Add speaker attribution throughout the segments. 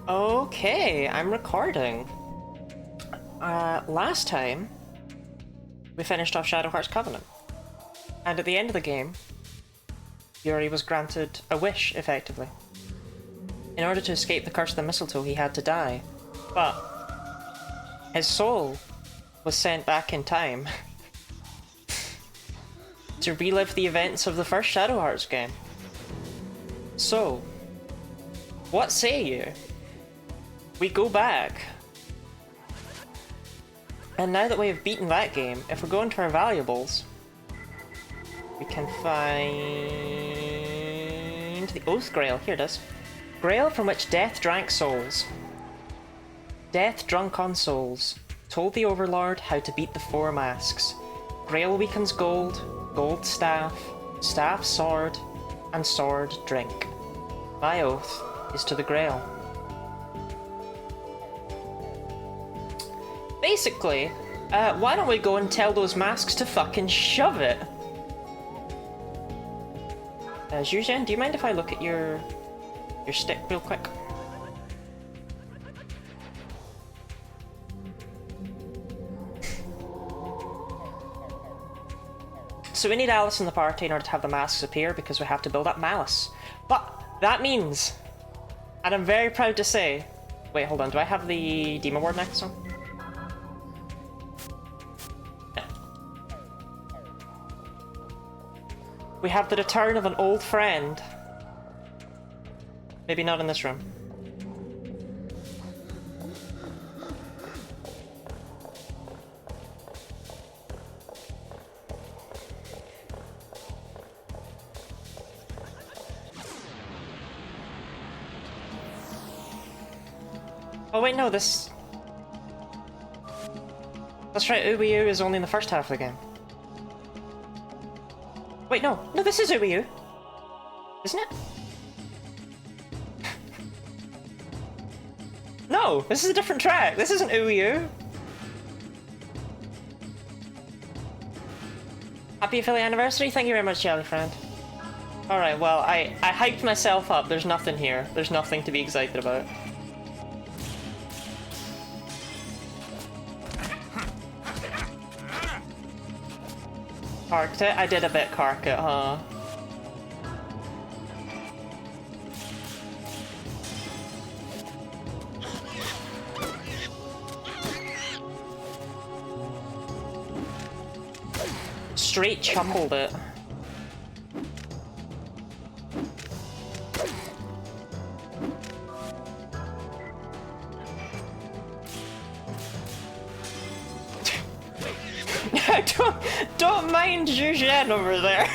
Speaker 1: Okay, I'm recording. Last time, we finished off Shadow Hearts Covenant. And at the end of the game, Yuri was granted a wish, effectively. In order to escape the Curse of the Mistletoe, he had to die. But his soul was sent back in time to relive the events of the first Shadow Hearts game. So, what say you? We go back. And now that we have beaten that game, if we go into our valuables, we can find the Oath Grail. Here it is. Grail from which Death drank souls. Death drunk on souls. Told the Overlord how to beat the four masks. Grail weakens gold, gold staff, staff sword, and sword drink. My oath is to the Grail. Basically, why don't we go and tell those masks to fucking shove it? Zhuzhen, do you mind if I look at your stick real quick? So we need Alice in the party in order to have the masks appear because we have to build up Malice. But that means, and I'm very proud to say, wait, hold on, do I have the Demon Ward next one? We have the return of an old friend. Maybe not in this room. Oh wait, no, this... That's right, Ubiu is only in the first half of the game. Wait, no. No, this is Ubiu. Isn't it? No, this is a different track. This isn't Ubiu. Happy affiliate anniversary. Thank you very much, Jelly Friend. Alright, well, I hyped myself up. There's nothing here. There's nothing to be excited about. Carked it? I did a bit cark it, huh? Straight chuckled it. Don't mind Zhuzhen over there.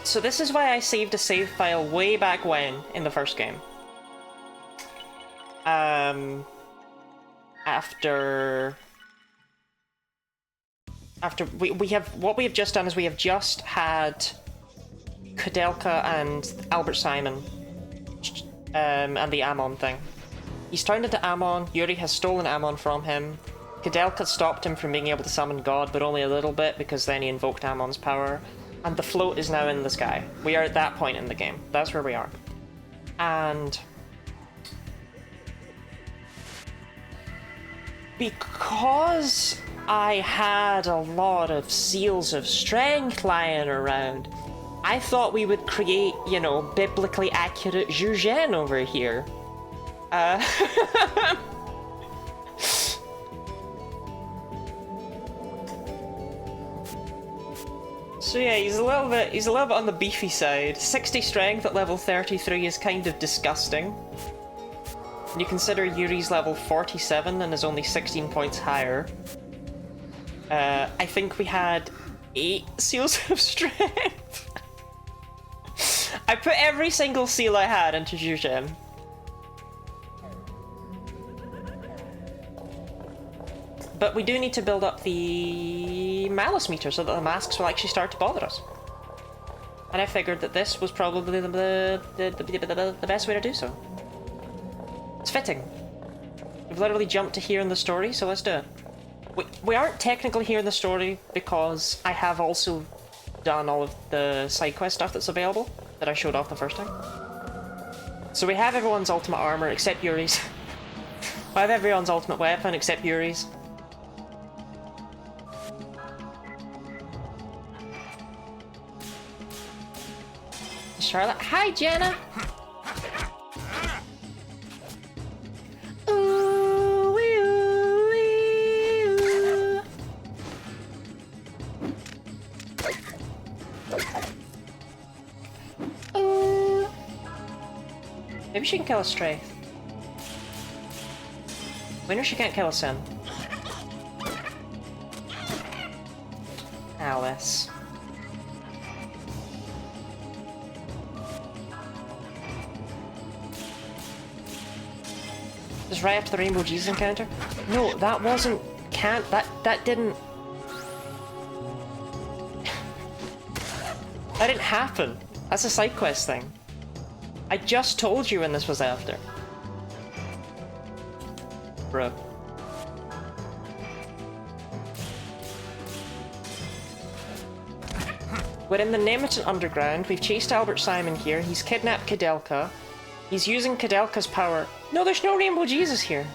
Speaker 1: So this is why I saved a save file way back when in the first game. After we have what we have just done is we have just had Kudelka and Albert Simon and the Amon thing. He's turned into Amon. Yuri has stolen Amon from him. Kudelka stopped him from being able to summon God, but only a little bit because then he invoked Amon's power. And the float is now in the sky. We are at that point in the game. That's where we are. And because I had a lot of seals of strength lying around, I thought we would create, you know, biblically accurate Zhuzhen over here. So yeah, he's a little bit on the beefy side. 60 strength at level 33 is kind of disgusting. When you consider Yuri's level 47 and is only 16 points higher. I think we had 8 seals of strength. I put every single seal I had into Zhuzhen. But we do need to build up the Malice meter so that the masks will actually start to bother us. And I figured that this was probably the best way to do so. It's fitting. We've literally jumped to here in the story, so let's do it. We aren't technically here in the story because I have also done all of the side quest stuff that's available that I showed off the first time. So we have everyone's ultimate armor except Yuri's. We have everyone's ultimate weapon except Yuri's. Charlotte. Hi, Jenna! Ooh, wee, ooh, wee, ooh. Ooh. Maybe she can kill a Straith. We know she can't kill a Sin. Alice. Just right after the Rainbow Jesus encounter? No, that wasn't... That didn't... That didn't happen. That's a side quest thing. I just told you when this was after. Bro. We're in the Nemeton Underground. We've chased Albert Simon here. He's kidnapped Kudelka. He's using Kudelka's power. No, there's no Rainbow Jesus here.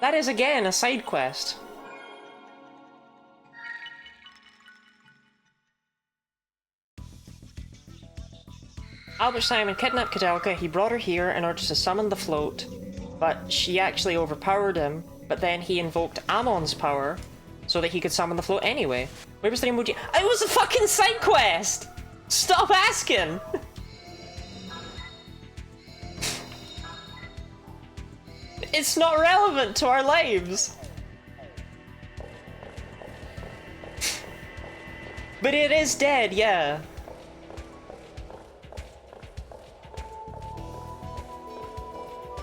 Speaker 1: That is, again, a side quest. Albert Simon kidnapped Kudelka. He brought her here in order to summon the float, but she actually overpowered him, but then he invoked Ammon's power so that he could summon the float anyway. Where was the Rainbow Jesus? It was a fucking side quest! Stop asking! It's not relevant to our lives. But it is dead, yeah.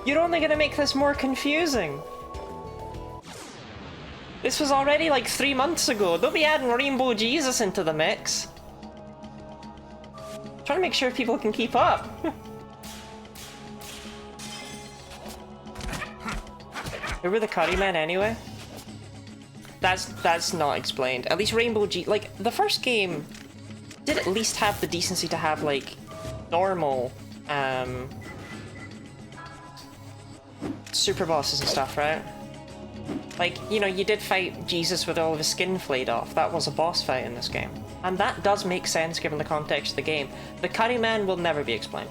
Speaker 1: You're only gonna make this more confusing. This was already like 3 months ago. Don't be adding Rainbow Jesus into the mix. Trying to make sure people can keep up. Who were the Curry Men anyway? That's not explained. At least Rainbow G, like, the first game did at least have the decency to have, like, normal, super bosses and stuff, right? Like, you know, you did fight Jesus with all of his skin flayed off. That was a boss fight in this game. And that does make sense given the context of the game. The Curry Man will never be explained.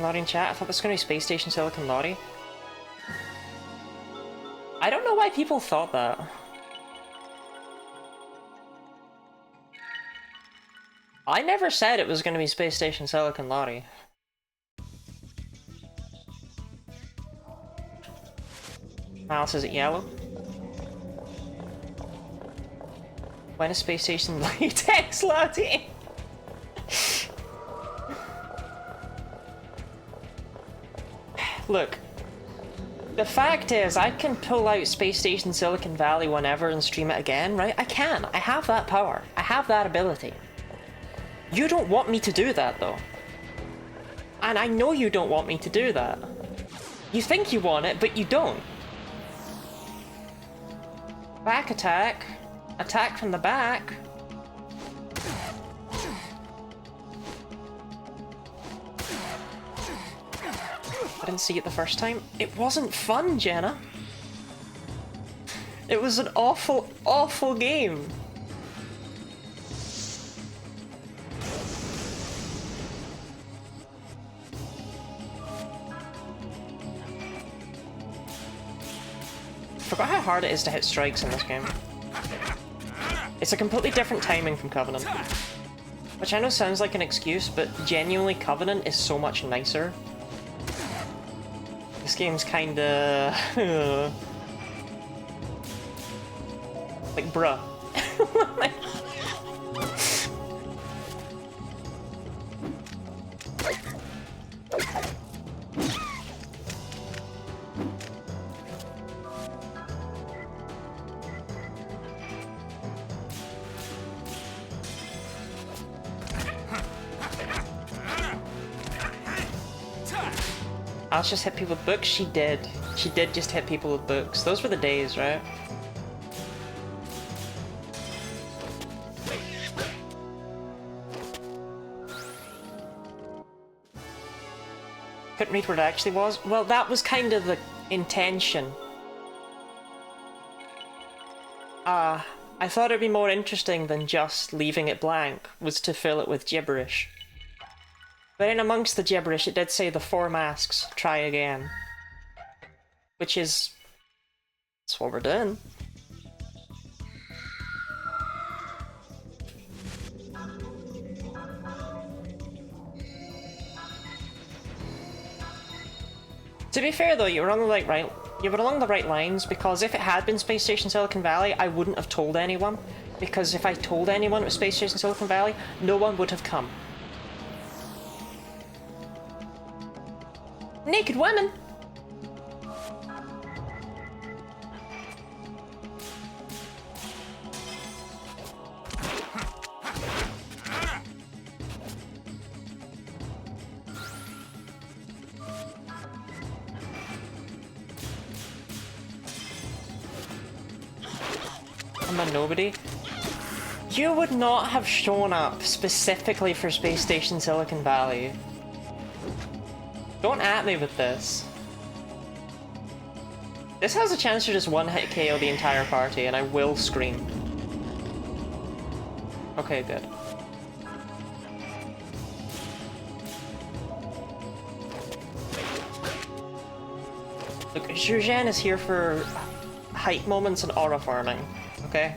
Speaker 1: Lottie in chat? I thought this was going to be Space Station Silicon Lottie. I don't know why people thought that. I never said it was going to be Space Station Silicon Lottie. Alice, is it yellow? When is Space Station Latex Lottie? Look, the fact is, I can pull out Space Station Silicon Valley whenever and stream it again, right? I can. I have that power. I have that ability. You don't want me to do that, though. And I know you don't want me to do that. You think you want it, but you don't. Back attack. Attack from the back. I didn't see it the first time. It wasn't fun, Jenna. It was an awful, awful game. Forgot how hard it is to hit strikes in this game. It's a completely different timing from Covenant. Which I know sounds like an excuse, but genuinely Covenant is so much nicer. This game's kinda... like, bruh. Alice just hit people with books? She did. She did just hit people with books. Those were the days, right? Couldn't read what it actually was? Well, that was kind of the intention. I thought it'd be more interesting than just leaving it blank, was to fill it with gibberish. But in amongst the gibberish, it did say the 4 masks, try again. Which is... that's what we're doing. To be fair though, you were along the right lines, because if it had been Space Station Silicon Valley, I wouldn't have told anyone. Because if I told anyone it was Space Station Silicon Valley, no one would have come. Naked women! I'm a nobody. You would not have shown up specifically for Space Station Silicon Valley. Don't at me with this. This has a chance to just one-hit KO the entire party, and I will scream. Okay, good. Look, Zhuzhan is here for hype moments and aura farming, okay?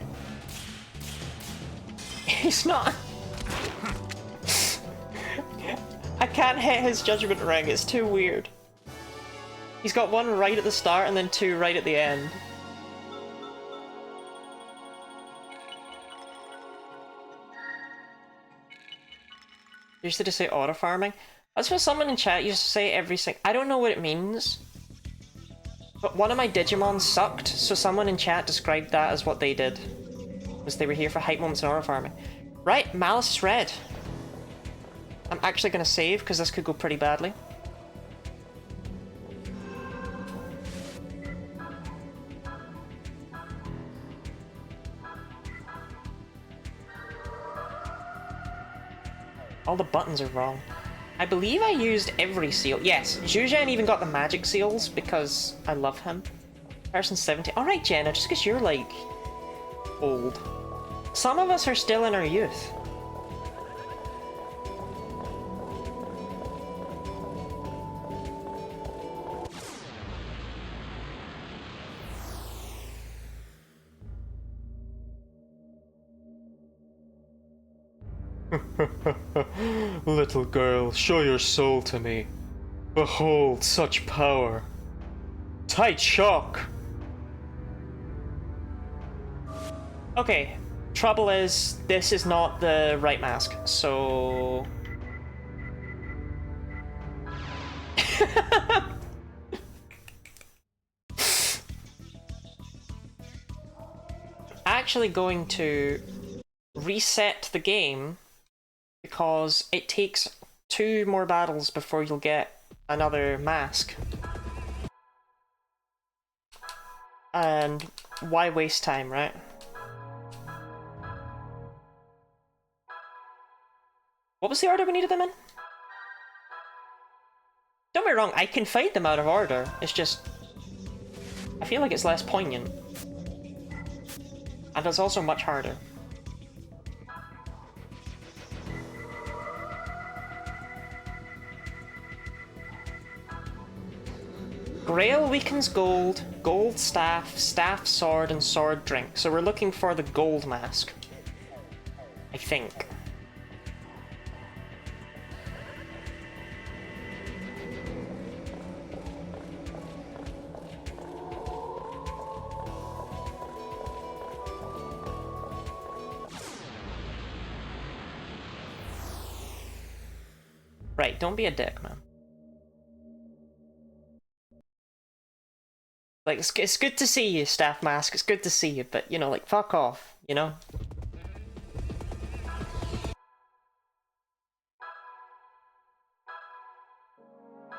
Speaker 1: He's not... I can't hit his judgment ring, it's too weird. He's got 1 right at the start and then 2 right at the end. You used to just say auto farming? That's what someone in chat used to say every single... I don't know what it means. But one of my Digimon sucked, so someone in chat described that as what they did. Was they were here for hype moments and auto farming. Right, Malice is red. I'm actually gonna save, because this could go pretty badly. All the buttons are wrong. I believe I used every seal. Yes, Zhuzhan even got the magic seals, because I love him. Person 70. Alright, Jenna, just because you're, like, old. Some of us are still in our youth.
Speaker 2: Little girl, show your soul to me. Behold such power. Tight shock!
Speaker 1: Okay, trouble is, this is not the right mask, so... Actually going to reset the game because it takes 2 more battles before you'll get another mask. And why waste time, right? What was the order we needed them in? Don't get me wrong, I can fight them out of order. It's just... I feel like it's less poignant. And it's also much harder. Grail weakens gold, gold staff, staff sword, and sword drink. So we're looking for the gold mask. I think. Right, don't be a dick, man. Like, it's good to see you, Staff Mask, it's good to see you, but, you know, like, fuck off, you know?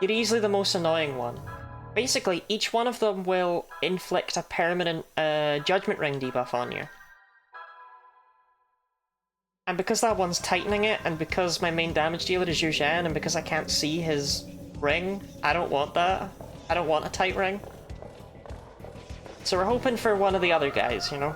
Speaker 1: You're easily the most annoying one. Basically, each one of them will inflict a permanent Judgment Ring debuff on you. And because that one's tightening it, and because my main damage dealer is Yu Zhan, and because I can't see his ring, I don't want that. I don't want a tight ring. So we're hoping for one of the other guys, you know?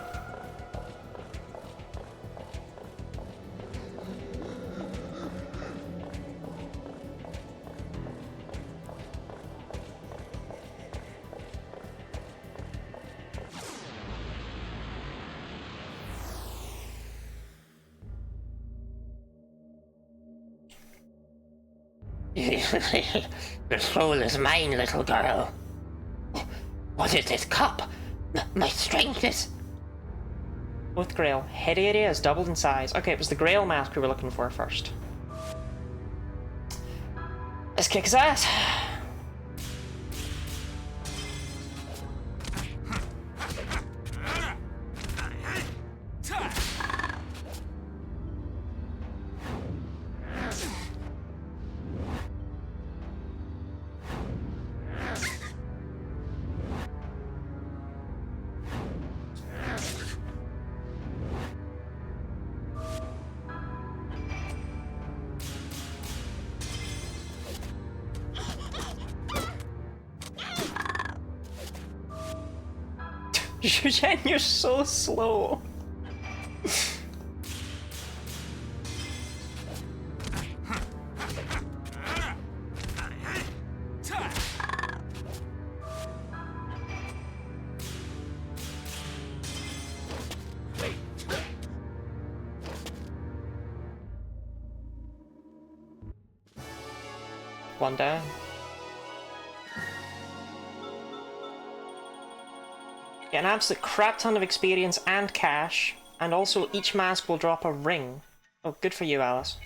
Speaker 3: The soul is mine, little girl. What is this cup? My strength is...
Speaker 1: Both Grail. Head area is doubled in size. Okay, it was the Grail mask we were looking for first. Let's kick his ass. Yu Zhan, you're so slow. One down. Get an absolute crap ton of experience and cash, and also each mask will drop a ring. Oh, good for you, Alice.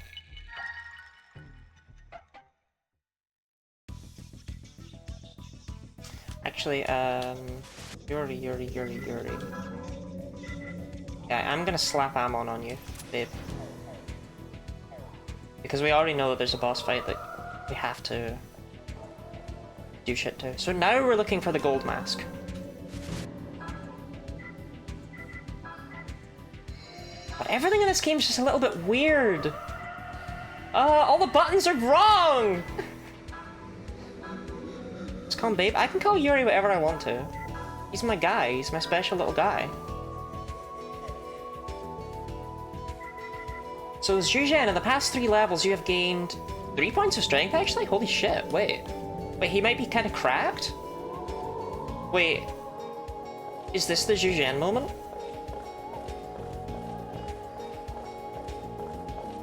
Speaker 1: Actually, Yuri. Yeah, I'm gonna slap Amon on you, babe. Because we already know that there's a boss fight that we have to do shit to. So now we're looking for the gold mask. But everything in this game is just a little bit weird. All the buttons are wrong! Just call him babe. I can call Yuri whatever I want to. He's my guy. He's my special little guy. So as Yu Zhan, in the past 3 levels, you have gained 3 points of strength, actually? Holy shit, wait. Wait, he might be kind of cracked? Wait. Is this the Yu Zhan moment?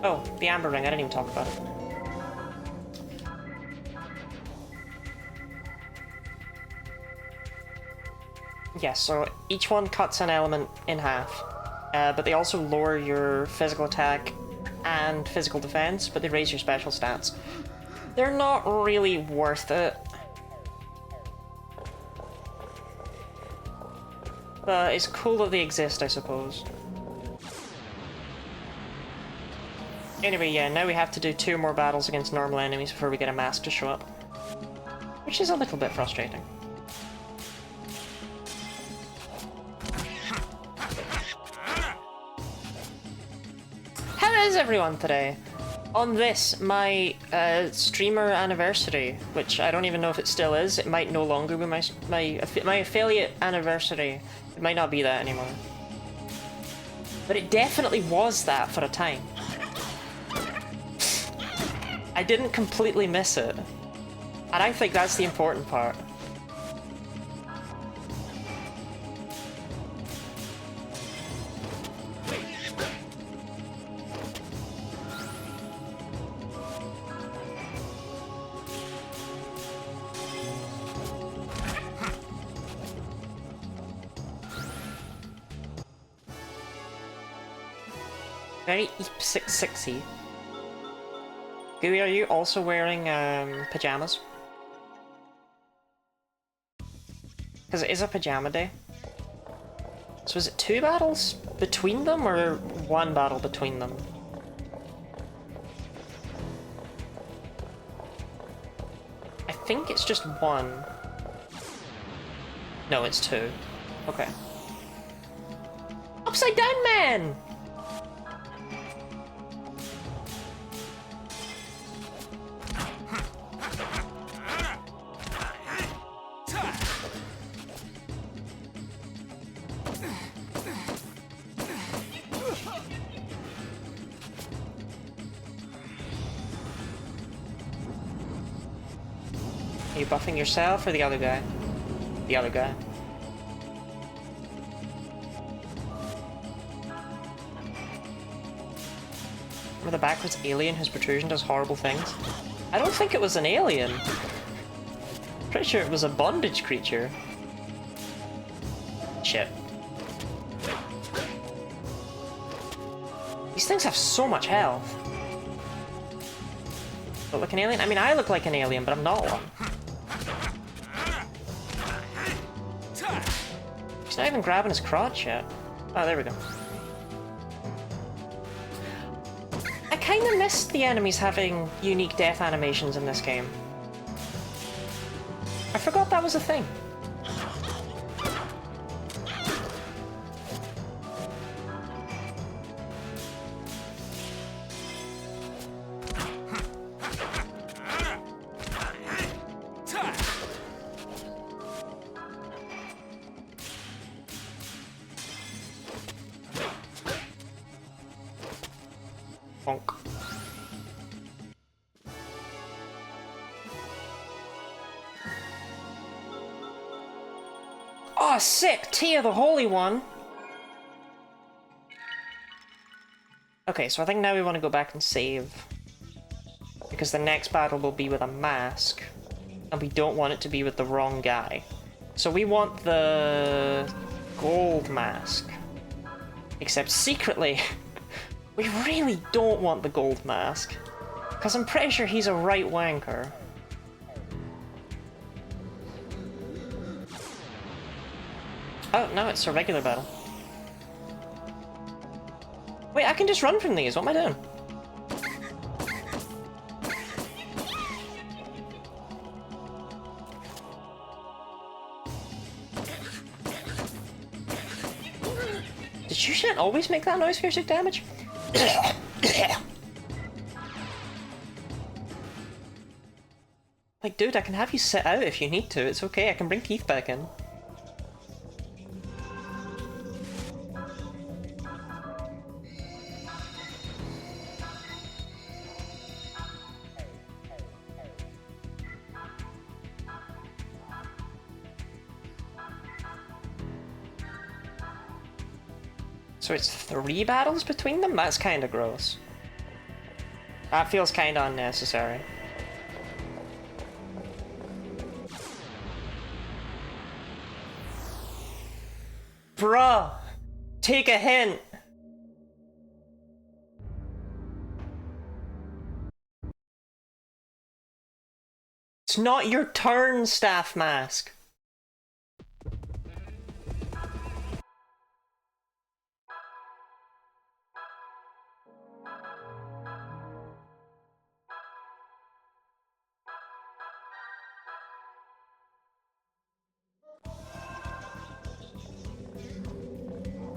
Speaker 1: Oh, the Amber Ring, I didn't even talk about it. Yes, so each one cuts an element in half, but they also lower your physical attack and physical defense, but they raise your special stats. They're not really worth it. But it's cool that they exist, I suppose. Anyway, yeah, now we have to do 2 more battles against normal enemies before we get a mask to show up. Which is a little bit frustrating. How is everyone today? On this, my streamer anniversary, which I don't even know if it still is, it might no longer be my affiliate anniversary. It might not be that anymore. But it definitely was that for a time. I didn't completely miss it. And I think that's the important part. Very Eep 660. Gooey, are you also wearing pajamas? Because it is a pajama day. So is it 2 battles between them, or 1 battle between them? I think it's just one. No, it's two. Okay. Upside down man! Are you buffing yourself or the other guy? The other guy. Remember the backwards alien whose protrusion does horrible things? I don't think it was an alien. Pretty sure it was a bondage creature. Shit. These things have so much health. But like an alien? I mean, I look like an alien, but I'm not one. He's not even grabbing his crotch yet. Oh, there we go. I kind of missed the enemies having unique death animations in this game. I forgot that was a thing. Bonk. Oh, sick! Tia the Holy One! Okay, so I think now we want to go back and save. Because the next battle will be with a mask. And we don't want it to be with the wrong guy. So we want the gold mask. Except secretly, we really don't want the gold mask. Because I'm pretty sure he's a right wanker. Oh, no, it's a regular battle. Wait, I can just run from these. What am I doing? Did you not always make that noise for your sick damage? Like, dude, I can have you sit out if you need to. It's okay, I can bring Keith back in. So it's 3 battles between them? That's kinda gross. That feels kinda unnecessary. Bruh! Take a hint! It's not your turn, Staff Mask!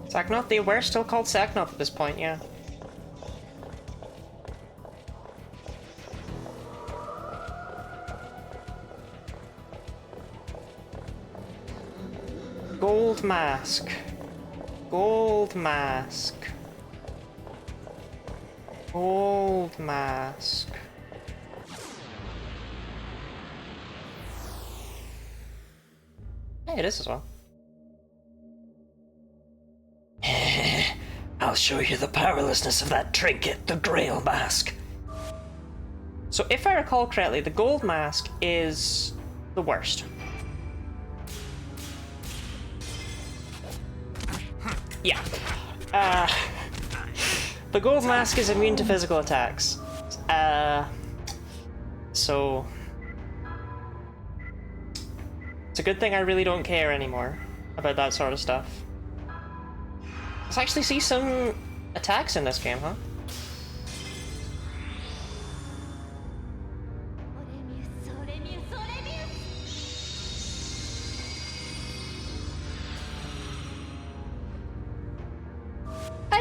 Speaker 1: Saknoth? They were still called Saknoth at this point, yeah. Gold mask. Gold mask. Gold mask. Hey, it is as well.
Speaker 3: I'll show you the powerlessness of that trinket, the Grail Mask.
Speaker 1: So if I recall correctly, the gold mask is the worst. Yeah. The gold mask is immune to physical attacks. So it's a good thing I really don't care anymore about that sort of stuff. Let's actually see some attacks in this game, huh?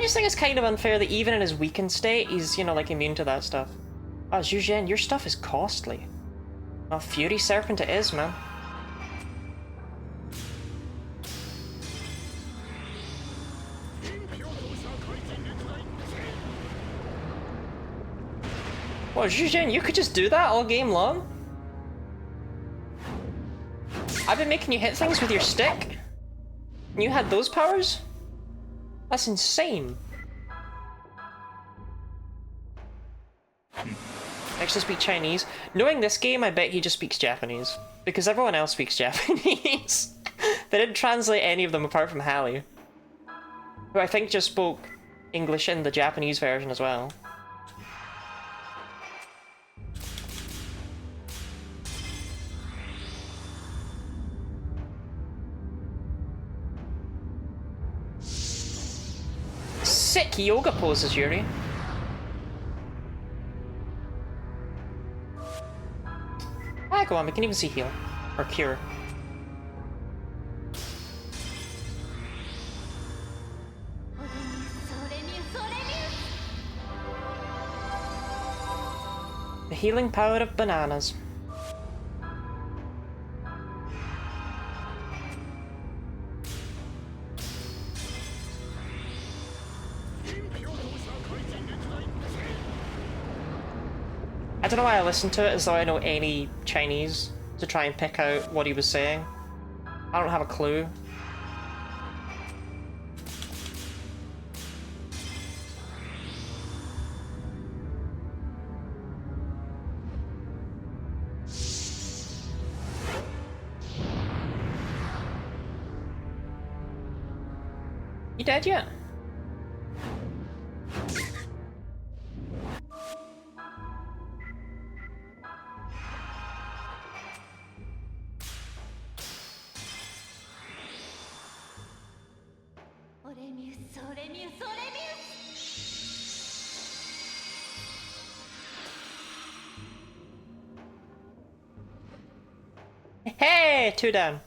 Speaker 1: just think it's kind of unfair that even in his weakened state, he's, you know, like, immune to that stuff. Oh, Zhu Zhen, your stuff is costly. Oh, Fury Serpent it is, man. Well, Zhu Zhen, you could just do that all game long? I've been making you hit things with your stick? And you had those powers? That's insane. Actually speak Chinese. Knowing this game, I bet he just speaks Japanese. Because everyone else speaks Japanese. They didn't translate any of them apart from Hallie, who I think just spoke English in the Japanese version as well. Sick yoga poses, Yuri. Ah, go on, we can even see heal. Or cure. The healing power of bananas. I don't know why I listened to it as though I know any Chinese to try and pick out what he was saying. I don't have a clue. You dead yet? Hey, 2 down.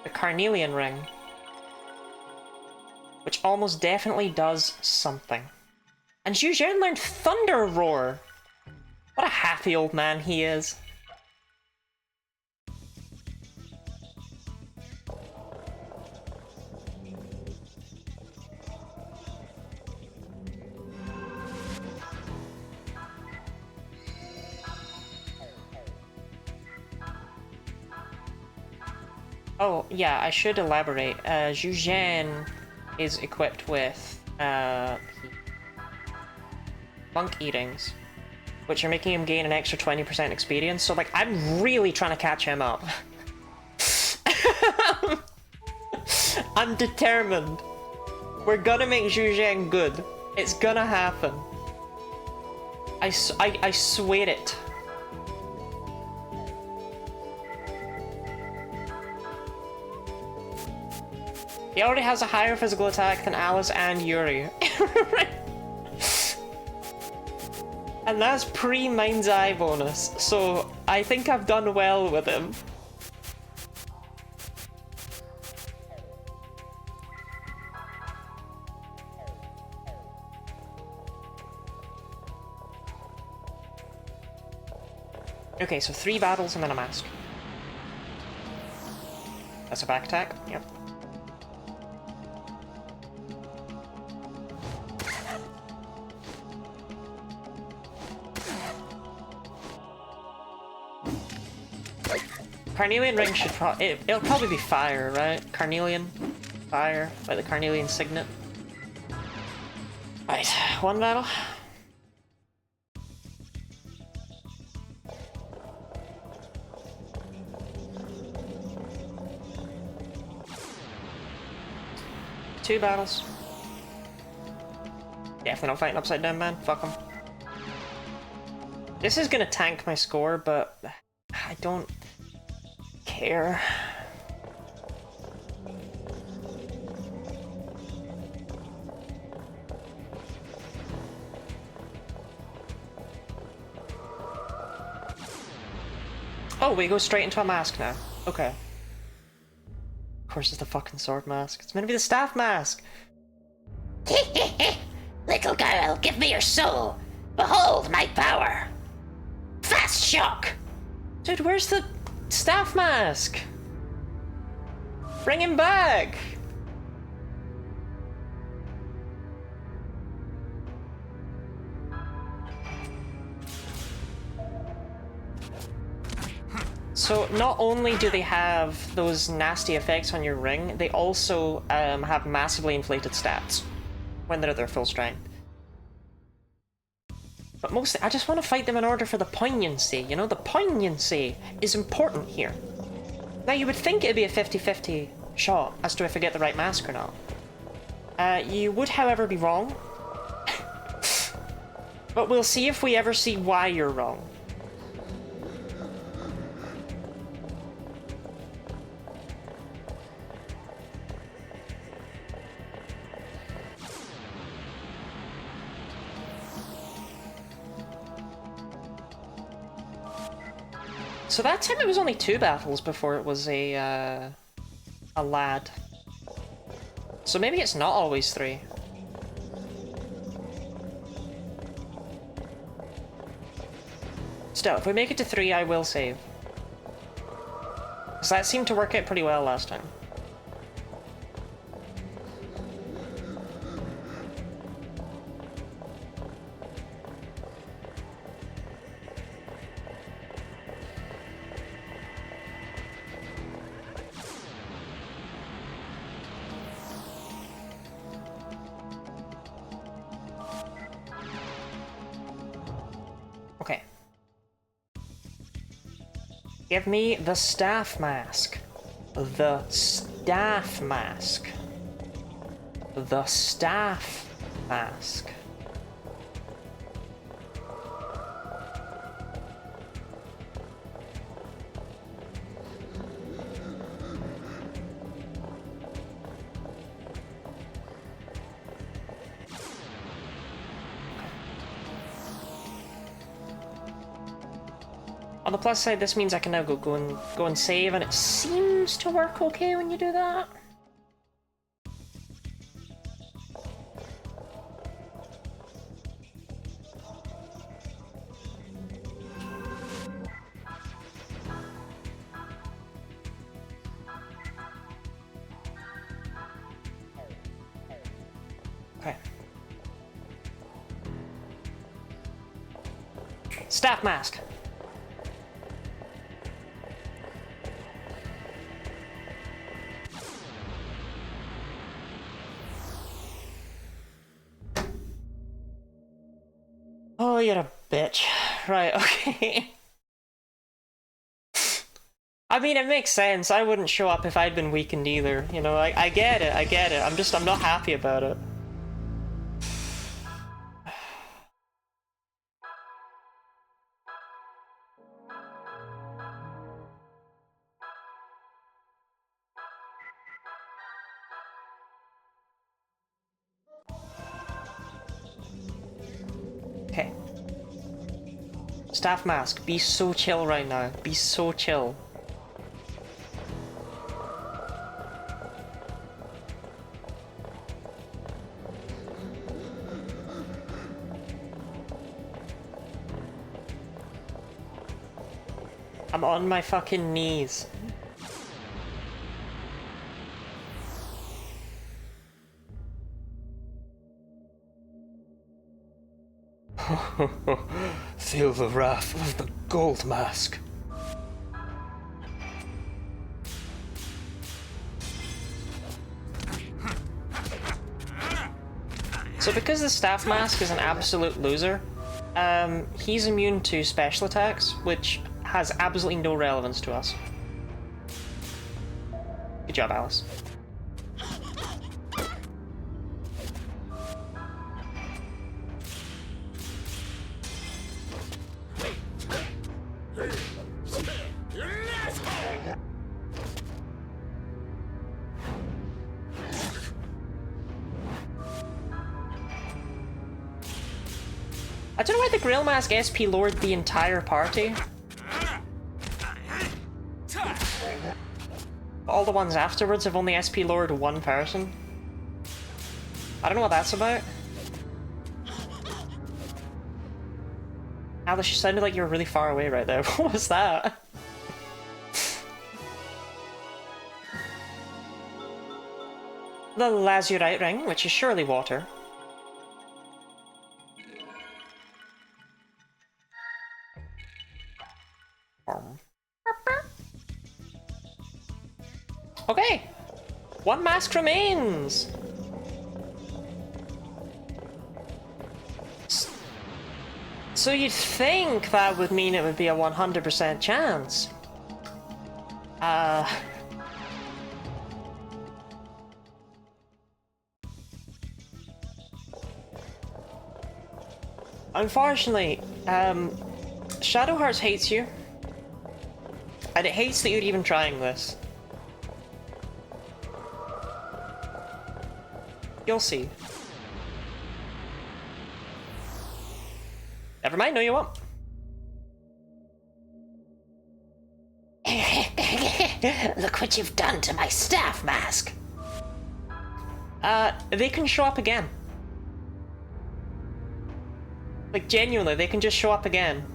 Speaker 1: The Carnelian Ring. Which almost definitely does something. And Zhu Zhen learned Thunder Roar! What a happy old man he is. Oh, yeah, I should elaborate. Zhu Zhen is equipped with Monk Eatings, which are making him gain an extra 20% experience, so, like, I'm really trying to catch him up. I'm determined. We're gonna make Zhu Zhen good. It's gonna happen. I swear it. He already has a higher physical attack than Alice and Yuri. And that's pre-Mind's Eye bonus, so I think I've done well with him. Okay, so 3 battles and then a mask. That's a back attack, yep. Carnelian Ring should it'll probably be fire, right? Carnelian? Fire, like the Carnelian Signet. Right, 1 battle. Two battles. Definitely not fighting upside down, man. Fuck him. This is gonna tank my score, but I don't care. Oh, we go straight into a mask now. Okay. course, it's the fucking sword mask. It's meant to be the staff mask.
Speaker 3: Little girl, give me your soul. Behold my power. Fast shock.
Speaker 1: Dude, where's the staff mask? Bring him back. So not only do they have those nasty effects on your ring, they also have massively inflated stats when they're at their full strength. But mostly, I just want to fight them in order for the poignancy, you know? The poignancy is important here. Now, you would think it'd be a 50-50 shot as to if I get the right mask or not. You would, however, be wrong. But we'll see if we ever see why you're wrong. So that time it was only 2 battles before it was a lad. So maybe it's not always 3. Still, if we make it to 3, I will save. Because that seemed to work out pretty well last time. Okay. Give me the staff mask. The staff mask. The staff mask. On the plus side, this means I can now go and save, and it seems to work okay when you do that. Okay. Staff mask. Oh, you're a bitch. Right, okay. I mean, it makes sense. I wouldn't show up if I'd been weakened either. You know, I get it, I get it. I'm not happy about it. Okay. Staff mask, be so chill right now. Be so chill. I'm on my fucking knees.
Speaker 2: Feel the wrath of the gold mask.
Speaker 1: So because the staff mask is an absolute loser, he's immune to special attacks, which has absolutely no relevance to us. Good job, Alice. I don't know why the Grail Mask SP lowered the entire party. All the ones afterwards have only SP lowered one person. I don't know what that's about. Alice, you sounded like you were really far away right there. What was that? The lazurite ring, which is surely water. Okay, one mask remains. So you'd think that would mean it would be a 100% chance. Unfortunately, Shadow Hearts hates you. And it hates that you're even trying this. You'll see. Never mind, no you won't.
Speaker 3: Look what you've done to my staff mask.
Speaker 1: They can show up again. Like, genuinely, they can just show up again.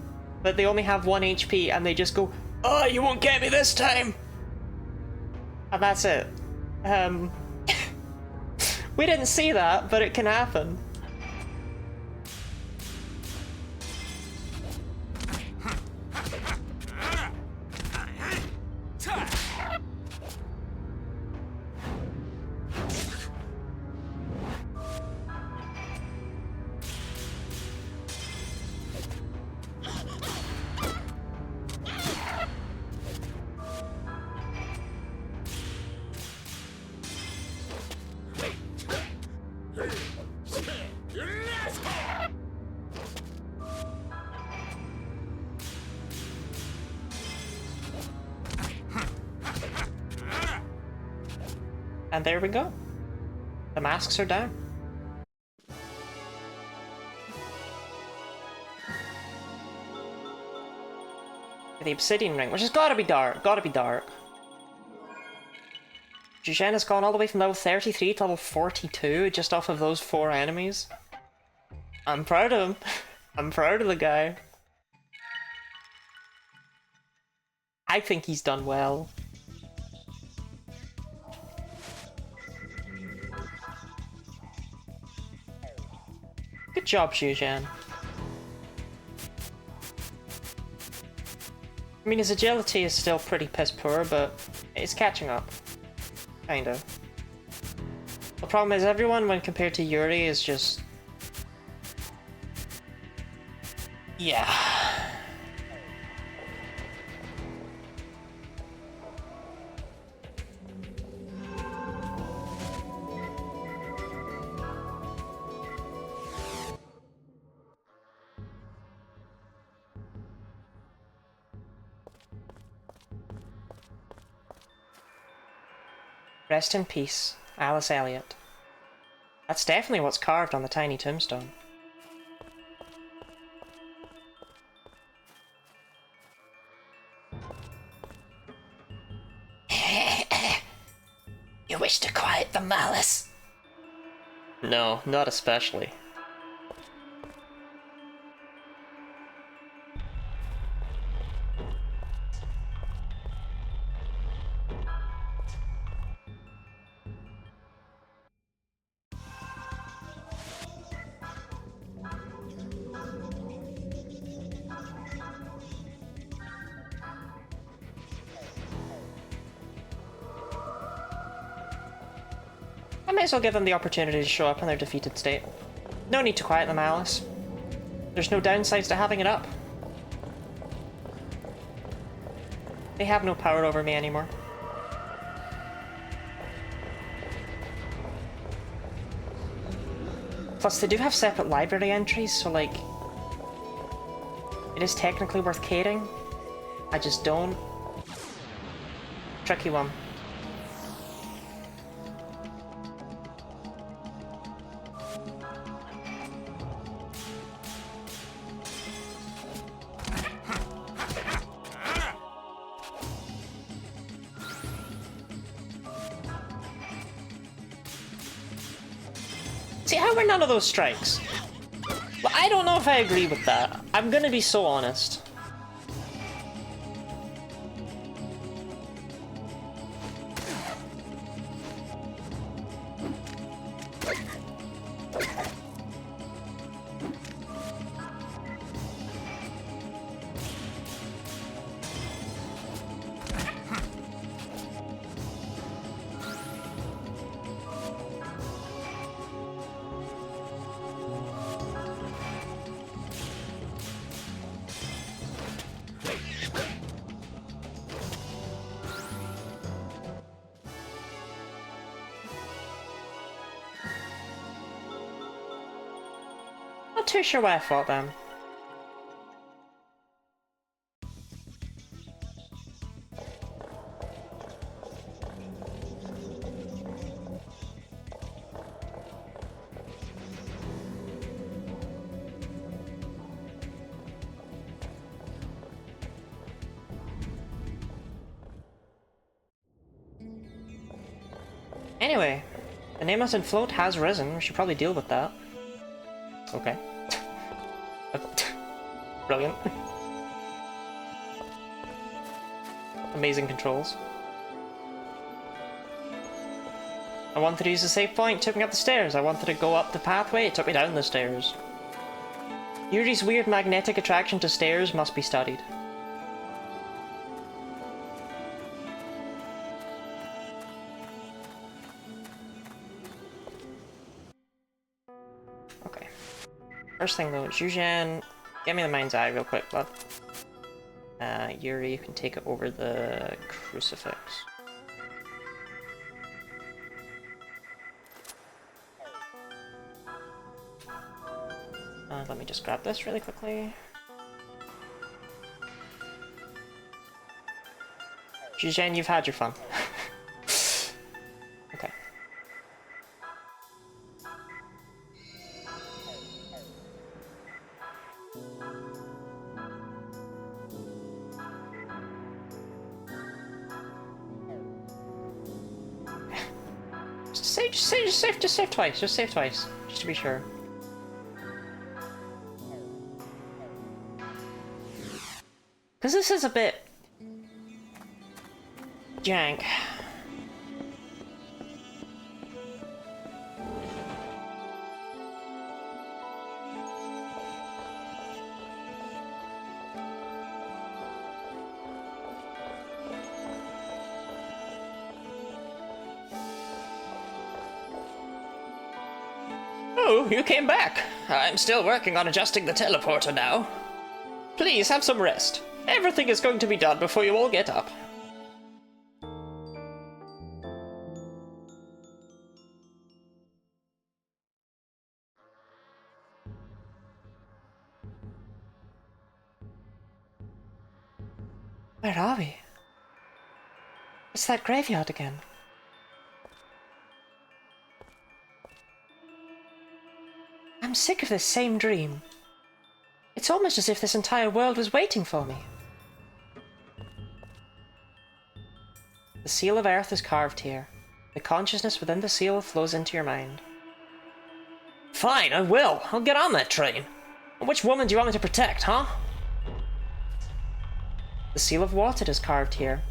Speaker 1: But they only have 1 HP and they just go, "Oh, you won't get me this time!" And that's it. We didn't see that, but it can happen. And there we go. The masks are down. The obsidian ring, which has gotta be dark, gotta be dark. Jujin has gone all the way from level 33 to level 42 just off of those 4 enemies. I'm proud of him. I'm proud of the guy. I think he's done well. Good job, Jujin. I mean, his agility is still pretty piss poor, but it's catching up. Kind of. The problem is everyone, when compared to Yuri, is just... yeah. Rest in peace, Alice Elliott. That's definitely what's carved on the tiny tombstone.
Speaker 3: You wish to quiet the malice?
Speaker 1: No, not especially. I might as well give them the opportunity to show up in their defeated state. No need to quiet the malice. There's no downsides to having it up. They have no power over me anymore. Plus, they do have separate library entries, so like... it is technically worth caring. I just don't. Tricky one. How were none of those strikes? Well, I don't know if I agree with that. I'm gonna be so honest. Not too sure why I fought them. Anyway, the name in float has risen. We should probably deal with that. Okay. Brilliant. Amazing controls. I wanted to use the save point, took me up the stairs. I wanted to go up the pathway, it took me down the stairs. Yuri's weird magnetic attraction to stairs must be studied. Okay. First thing though, Zhuzhan, get me the mind's eye real quick, bud. Yuri, you can take it over the crucifix. Let me just grab this really quickly. Zhuzhan, you've had your fun. Okay. Just save twice. Just save twice, just to be sure. Because this is a bit jank. Oh, you came back. I'm still working on adjusting the teleporter now. Please have some rest. Everything is going to be done before you all get up. Where are we? It's that graveyard again. I'm sick of this same dream. It's almost as if this entire world was waiting for me. The seal of Earth is carved here. The consciousness within the seal flows into your mind. Fine, I will. I'll get on that train. Which woman do you want me to protect, huh? The seal of Water is carved here.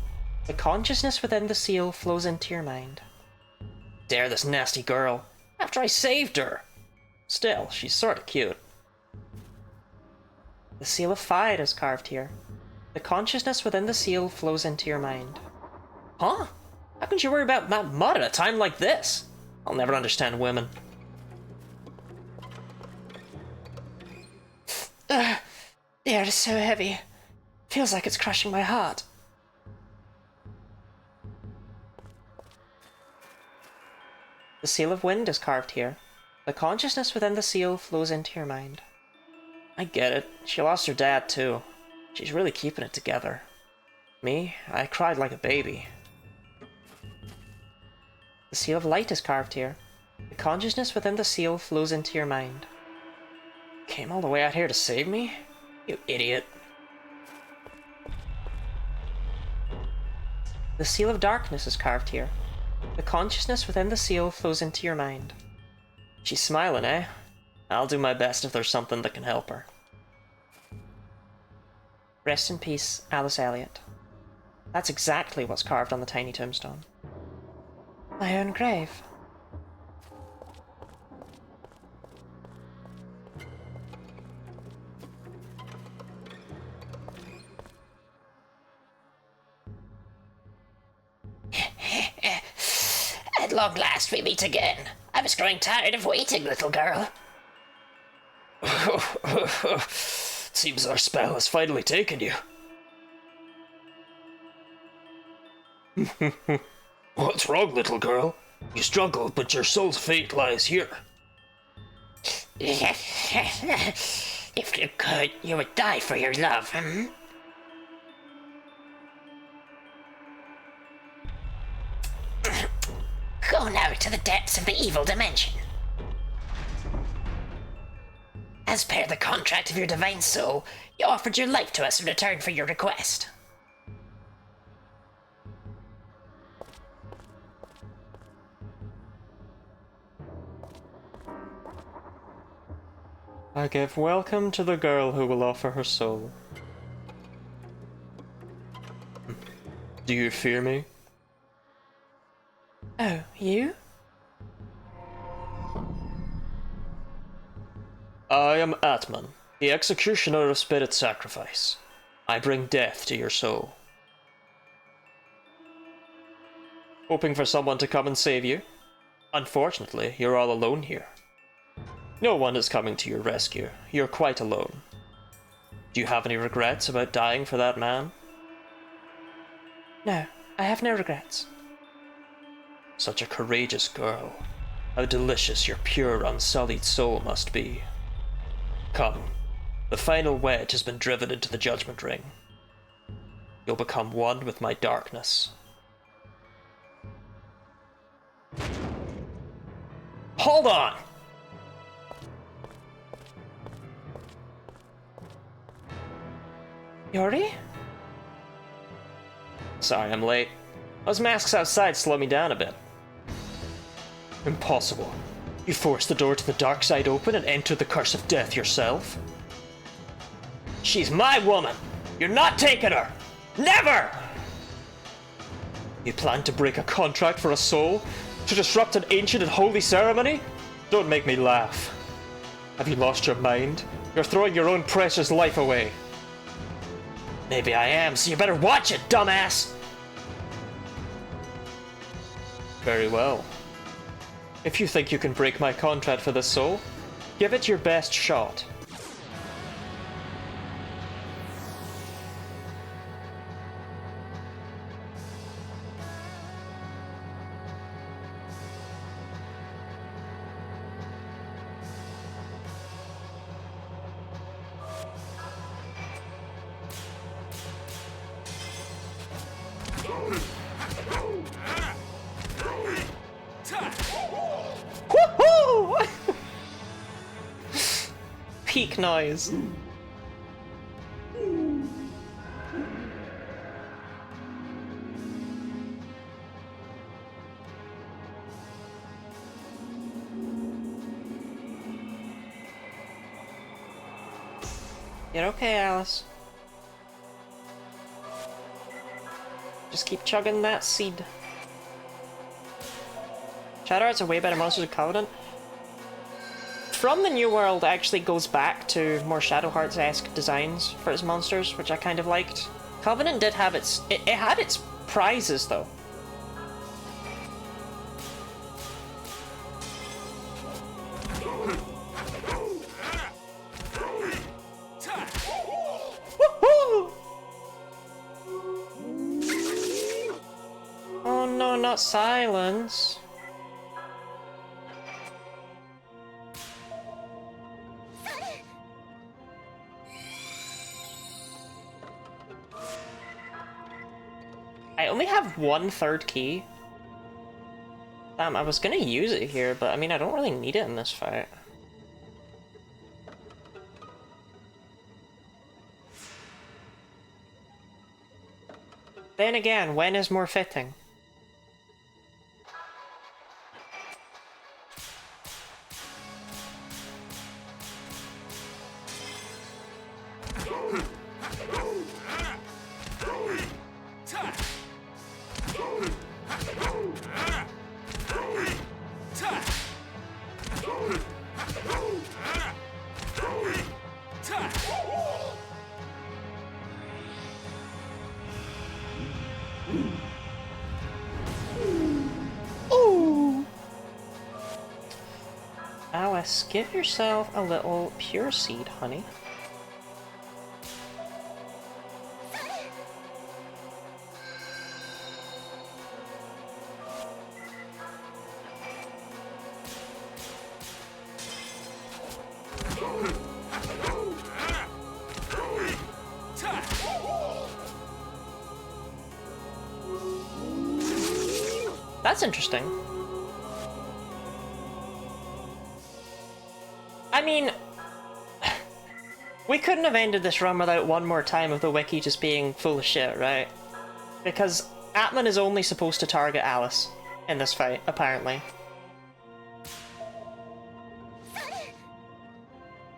Speaker 1: The consciousness within the seal flows into your mind. Dare this nasty girl. After I saved her. Still, she's sorta cute. The seal of Fire is carved here. The consciousness within the seal flows into your mind. Huh? How can you worry about that mud at a time like this? I'll never understand women. The air is so heavy. Feels like it's crushing my heart. The seal of Wind is carved here. The consciousness within the seal flows into your mind. I get it. She lost her dad too. She's really keeping it together. Me? I cried like a baby. The seal of Light is carved here. The consciousness within the seal flows into your mind. Came all the way out here to save me? You idiot. The seal of Darkness is carved here. The consciousness within the seal flows into your mind. She's smiling, eh? I'll do my best if there's something that can help her. Rest in peace, Alice Elliot. That's exactly what's carved on the tiny tombstone. My own grave.
Speaker 3: At long last we meet again. I was growing tired of waiting, little girl.
Speaker 2: Seems our spell has finally taken you. What's wrong, little girl? You struggled, but your soul's fate lies here.
Speaker 3: If you could, you would die for your love, hmm? Go now to the depths of the evil dimension. As per the contract of your divine soul, you offered your life to us in return for your request.
Speaker 2: I give welcome to the girl who will offer her soul. Do you fear me?
Speaker 1: Oh, you?
Speaker 2: I am Atman, the executioner of spirit sacrifice. I bring death to your soul. Hoping for someone to come and save you? Unfortunately, you're all alone here. No one is coming to your rescue. You're quite alone. Do you have any regrets about dying for that man?
Speaker 1: No, I have no regrets.
Speaker 2: Such a courageous girl. How delicious your pure, unsullied soul must be. Come, the final wedge has been driven into the Judgment Ring. You'll become one with my darkness. Hold on!
Speaker 1: Yori?
Speaker 2: Sorry I'm late. Those masks outside slow me down a bit. Impossible. You forced the door to the dark side open and entered the curse of death yourself? She's my woman! You're not taking her! Never! You plan to break a contract for a soul? To disrupt an ancient and holy ceremony? Don't make me laugh. Have you lost your mind? You're throwing your own precious life away. Maybe I am, so you better watch it, dumbass! Very well. If you think you can break my contract for this soul, give it your best shot.
Speaker 1: Woohoo! Peak noise. You're okay, Alice. Just keep chugging that seed. Shadowheart's are way better monsters of Covenant. From the New World actually goes back to more Shadowhearts-esque designs for its monsters, which I kind of liked. Covenant did have its... It had its prizes, though. Woohoo! Oh no, not silence. I only have 1/3 key. Damn, I was gonna use it here, but I mean, I don't really need it in this fight. Then again, when is more fitting? Alice, give yourself a little pure seed, honey. That's interesting. I mean, we couldn't have ended this run without one more time of the wiki just being full of shit, right? Because Atman is only supposed to target Alice in this fight, apparently.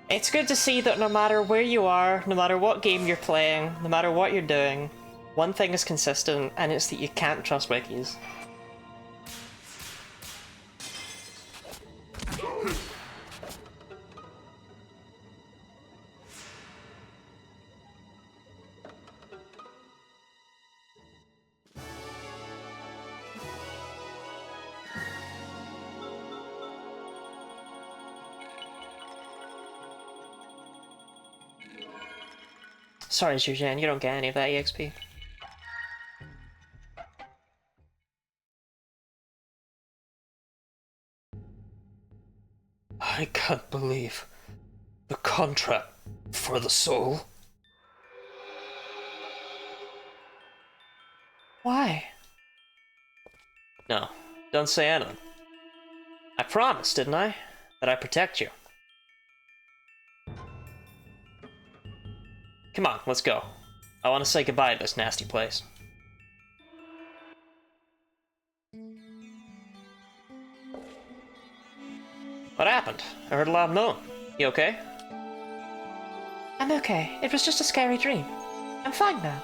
Speaker 1: It's good to see that no matter where you are, no matter what game you're playing, no matter what you're doing, one thing is consistent, and it's that you can't trust wikis. Sorry, Zhujian, you don't get any of that EXP.
Speaker 2: I can't believe the contract for the soul.
Speaker 1: Why?
Speaker 2: No, don't say anything. I promised, didn't I? That I'd protect you. Come on, let's go. I want to say goodbye to this nasty place. What happened? I heard a loud moan. You okay?
Speaker 1: I'm okay. It was just a scary dream. I'm fine now.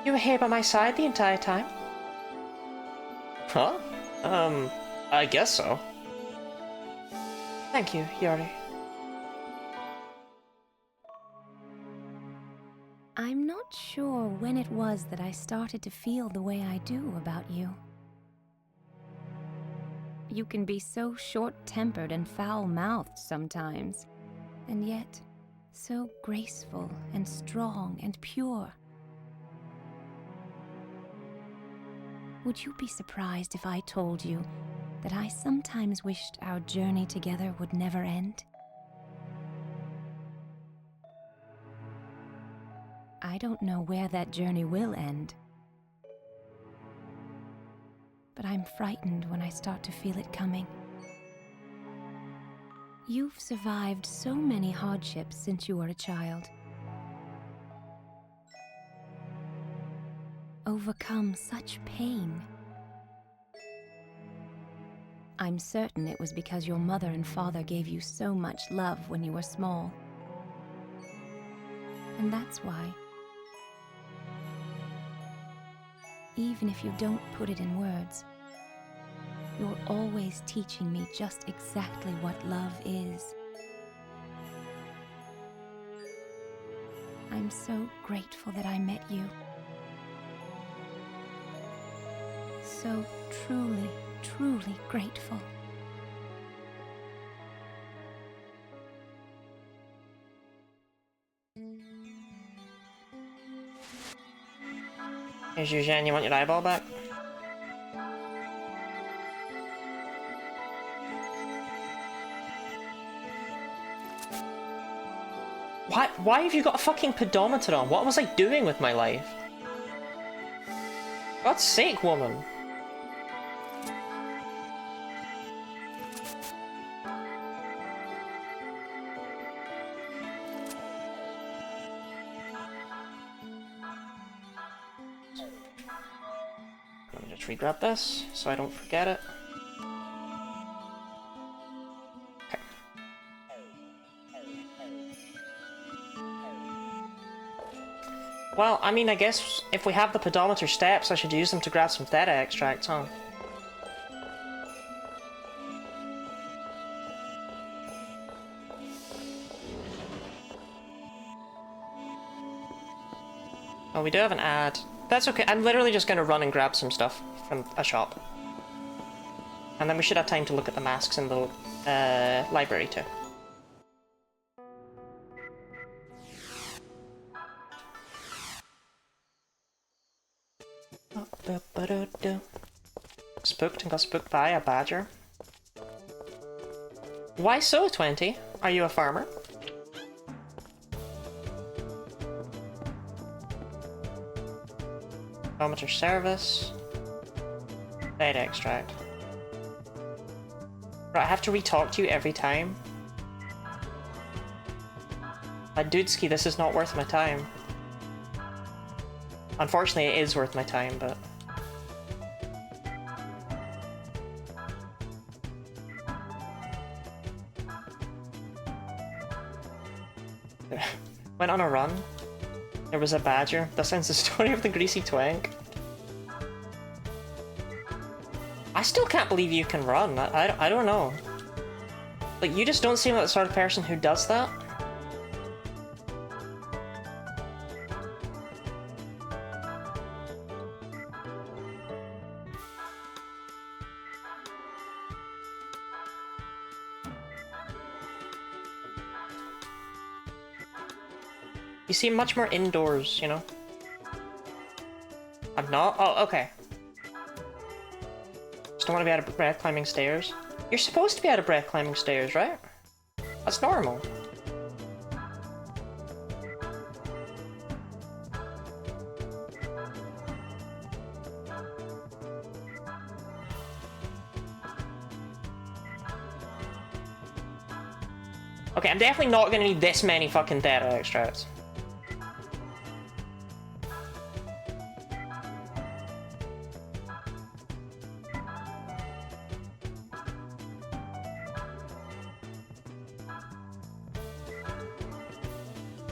Speaker 1: You were here by my side the entire time?
Speaker 2: Huh? I guess so.
Speaker 1: Thank you, Yuri.
Speaker 4: I'm not sure when it was that I started to feel the way I do about you. You can be so short-tempered and foul-mouthed sometimes, and yet so graceful and strong and pure. Would you be surprised if I told you that I sometimes wished our journey together would never end? I don't know where that journey will end, but I'm frightened when I start to feel it coming. You've survived so many hardships since you were a child. Overcome such pain. I'm certain it was because your mother and father gave you so much love when you were small. And that's why, even if you don't put it in words, you're always teaching me just exactly what love is. I'm so grateful that I met you. So truly, truly grateful.
Speaker 1: Hey, Zhujian, you want your eyeball back? Why have you got a fucking pedometer on? What was I doing with my life? God's sake, woman. Let me just re-grab this so I don't forget it. Okay. Well, I mean, I guess if we have the pedometer steps, I should use them to grab some theta extracts, huh? Oh, we do have an ad. That's okay. I'm literally just gonna run and grab some stuff from a shop. And then we should have time to look at the masks in the library too. Spooked and got spooked by a badger. Why so, 20? Are you a farmer? Pedometer service. Theta extract. Right, I have to re-talk to you every time. Dudesky, this is not worth my time. Unfortunately, it is worth my time, but... Went on a run. There was a badger. That sounds the story of the greasy twank. I still can't believe you can run. I don't know. Like, you just don't seem like the sort of person who does that. You seem much more indoors, you know? I'm not? Oh, okay. Just don't want to be out of breath climbing stairs. You're supposed to be out of breath climbing stairs, right? That's normal. Okay, I'm definitely not gonna need this many fucking theta extracts.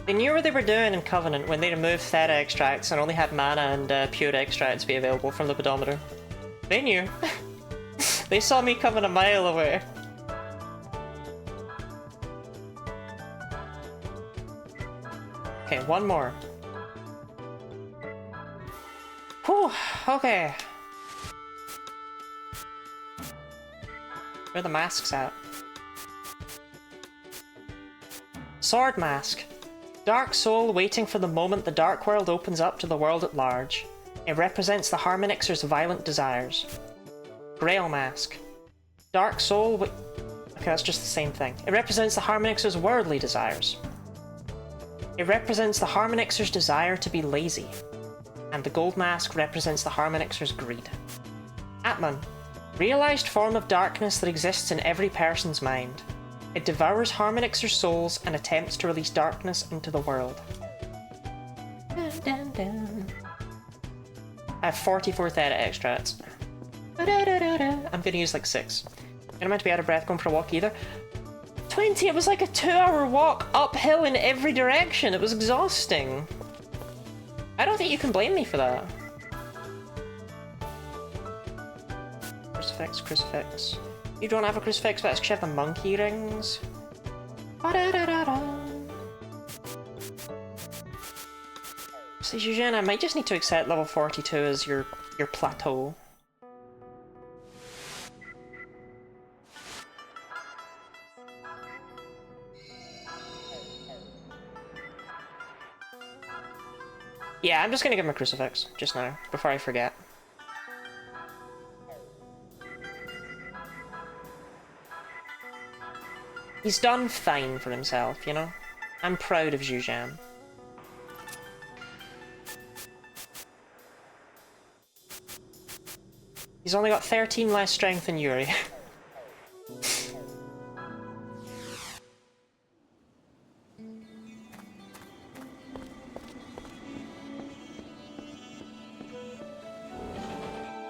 Speaker 1: They knew what they were doing in Covenant when they removed theta extracts and only had mana and pure extracts be available from the pedometer. They knew. They saw me coming a mile away. Okay, one more. Whew, okay. Where are the masks at? Sword mask. Dark soul waiting for the moment the dark world opens up to the world at large. It represents the Harmonixer's violent desires. Grail mask. Dark soul okay, that's just the same thing. It represents the Harmonixer's worldly desires. It represents the Harmonixer's desire to be lazy. And the gold mask represents the Harmonixer's greed. Atman. Realized form of darkness that exists in every person's mind. It devours Harmonixer's souls and attempts to release darkness into the world. Dun, dun, dun. I have 44 theta extracts. I'm gonna use like 6. I'm not meant to be out of breath going for a walk either. 20! It was like a 2-hour walk uphill in every direction. It was exhausting. I don't think you can blame me for that. Crucifix, crucifix. You don't have a crucifix, but it's 'cause you have the monkey rings. So, Eugene, I might just need to accept level 42 as your plateau. Yeah, I'm just gonna give him a crucifix, just now, before I forget. He's done fine for himself, you know? I'm proud of Zhujian. He's only got 13 less strength than Yuri.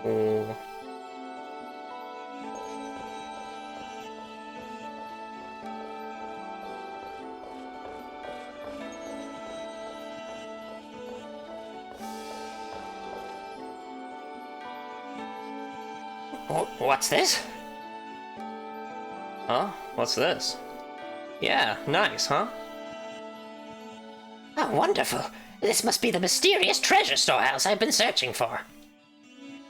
Speaker 1: Oh.
Speaker 3: What's this?
Speaker 2: Huh? What's this? Yeah, nice, huh?
Speaker 3: Oh, wonderful. This must be the mysterious treasure storehouse I've been searching for.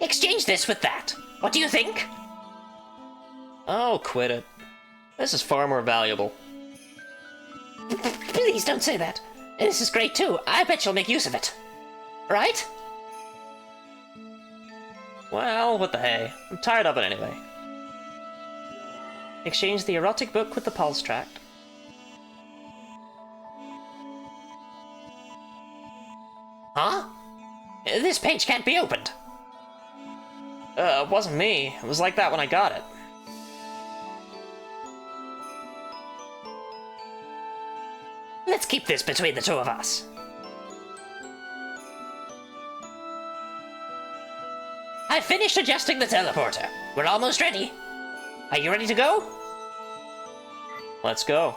Speaker 3: Exchange this with that. What do you think?
Speaker 2: Oh, quit it. This is far more valuable.
Speaker 3: Please don't say that. This is great too. I bet you'll make use of it. Right?
Speaker 2: Well, what the hey. I'm tired of it anyway.
Speaker 1: Exchange the erotic book with the pulse tract.
Speaker 3: Huh? This page can't be opened.
Speaker 2: It wasn't me. It was like that when I got it.
Speaker 3: Let's keep this between the two of us. I finished adjusting the teleporter. We're almost ready. Are you ready to go?
Speaker 2: Let's go.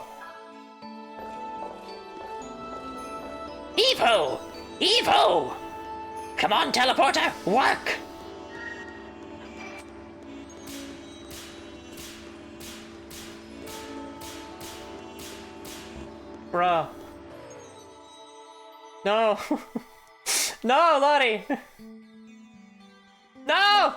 Speaker 3: Evo! Evo! Come on, teleporter, work!
Speaker 1: Bruh. No. No, Lottie! No!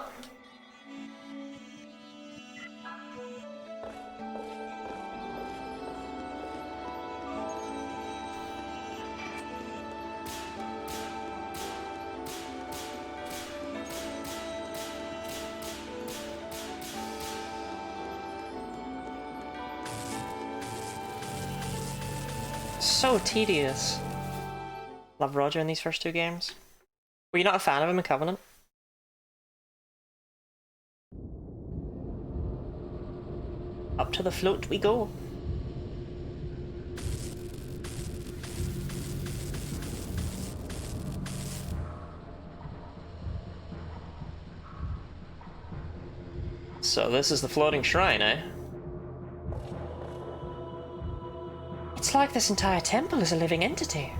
Speaker 1: So tedious. Love Roger in these first two games. Were you not a fan of him in Covenant? Up to the float we go.
Speaker 2: So this is the floating shrine, eh?
Speaker 1: It's like this entire temple is a living entity.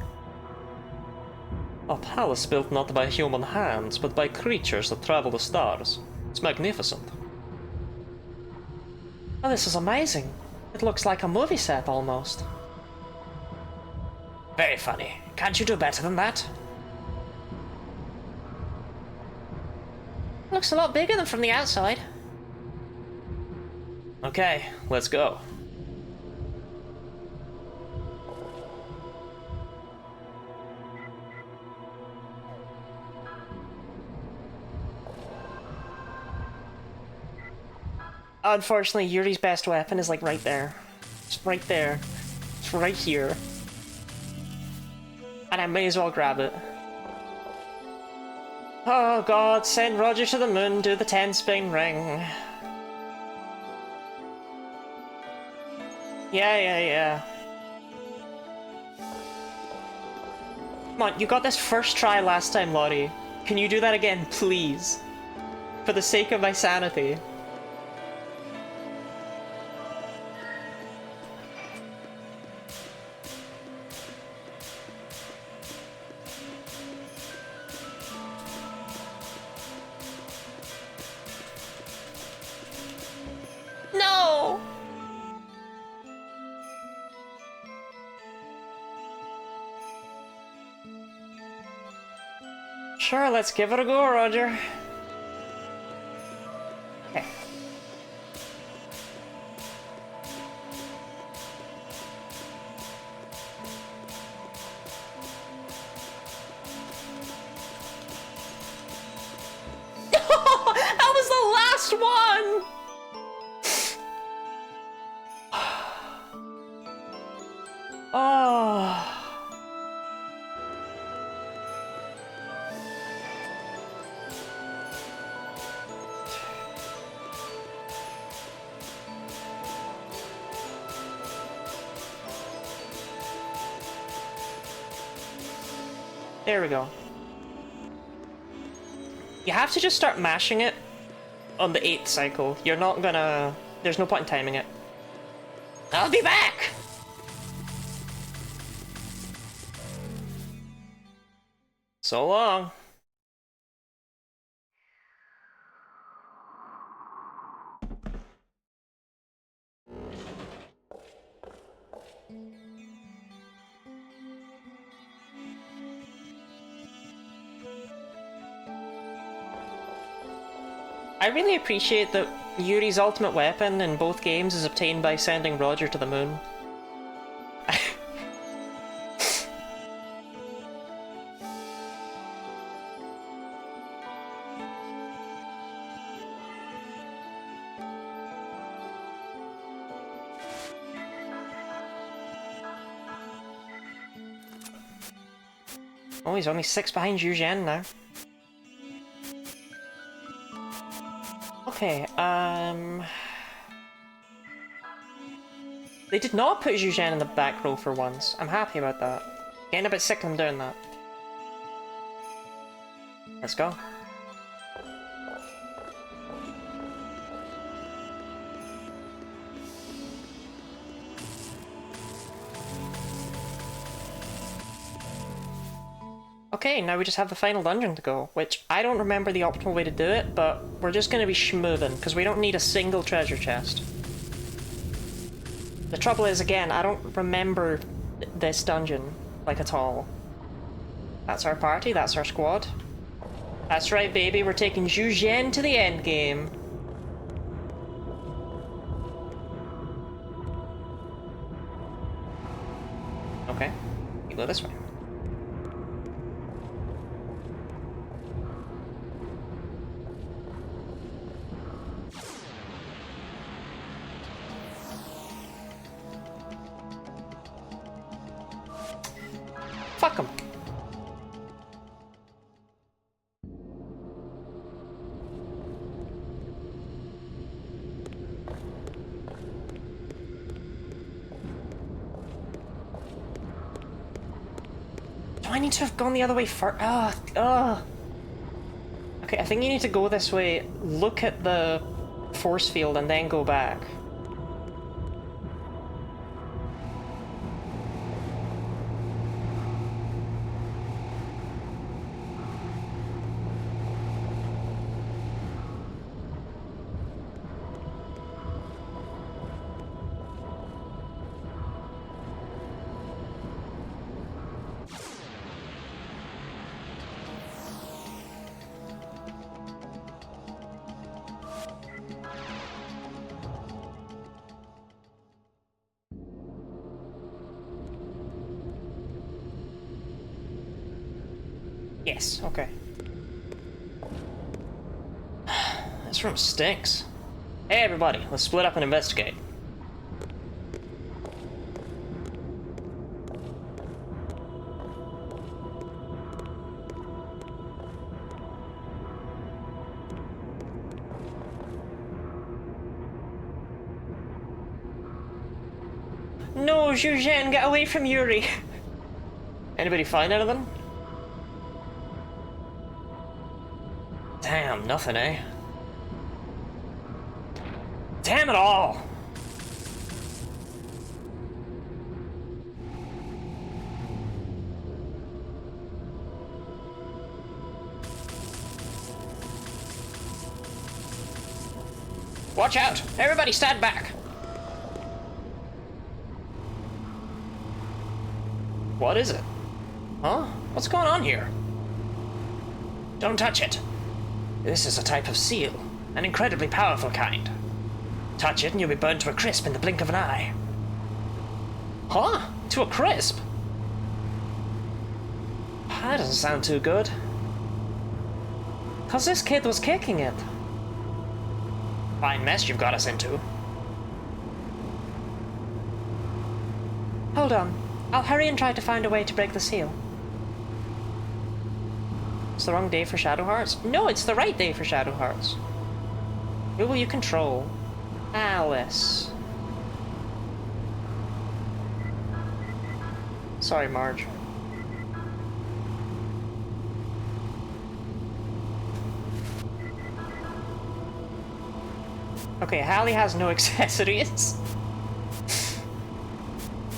Speaker 2: A palace built not by human hands, but by creatures that travel the stars. It's magnificent.
Speaker 1: Oh, this is amazing. It looks like a movie set almost.
Speaker 3: Very funny. Can't you do better than that?
Speaker 1: Looks a lot bigger than from the outside.
Speaker 2: Okay, let's go.
Speaker 1: Unfortunately, Yuri's best weapon is like right there. It's right there. It's right here. And I may as well grab it. Oh god, send Roger to the moon, do the 10-spin ring. Yeah. Come on, you got this first try last time, Lottie. Can you do that again, please? For the sake of my sanity. No! Sure, let's give it a go, Roger. Okay. That was the last one! Oh. There we go. You have to just start mashing it on the 8th cycle. You're not gonna... There's no point in timing it.
Speaker 3: I'll be back!
Speaker 2: So long.
Speaker 1: I really appreciate that Yuri's ultimate weapon in both games is obtained by sending Roger to the moon. Oh, he's only 6 behind Yu Zhen now. Okay, they did not put Yu Zhen in the back row for once. I'm happy about that. Getting a bit sick of them doing that. Let's go. Okay, now we just have the final dungeon to go, which I don't remember the optimal way to do it, but we're just going to be schmoovin', because we don't need a single treasure chest. The trouble is, again, I don't remember this dungeon, like, at all. That's our party, that's our squad. That's right, baby, we're taking Yu Zhen to the end game. Okay, you go this way. Fuck him. Do I need to have gone the other way first? Okay, I think you need to go this way, look at the force field, and then go back. Yes, okay. This room stinks. Hey everybody, let's split up and investigate. No, Yu Zhen, get away from Yuri! Anybody find anything? Damn, nothing, eh? Damn it all! Watch out! Everybody stand back! What is it? Huh? What's going on here? Don't touch it! This is a type of seal, an incredibly powerful kind. Touch it and you'll be burned to a crisp in the blink of an eye. Huh? To a crisp? That doesn't sound too good. 'Cause this kid was kicking it. Fine mess you've got us into. Hold on. I'll hurry and try to find a way to break the seal. It's the wrong day for Shadow Hearts? No, it's the right day for Shadow Hearts. Who will you control? Alice. Sorry, Marge. Okay, Hallie has no accessories.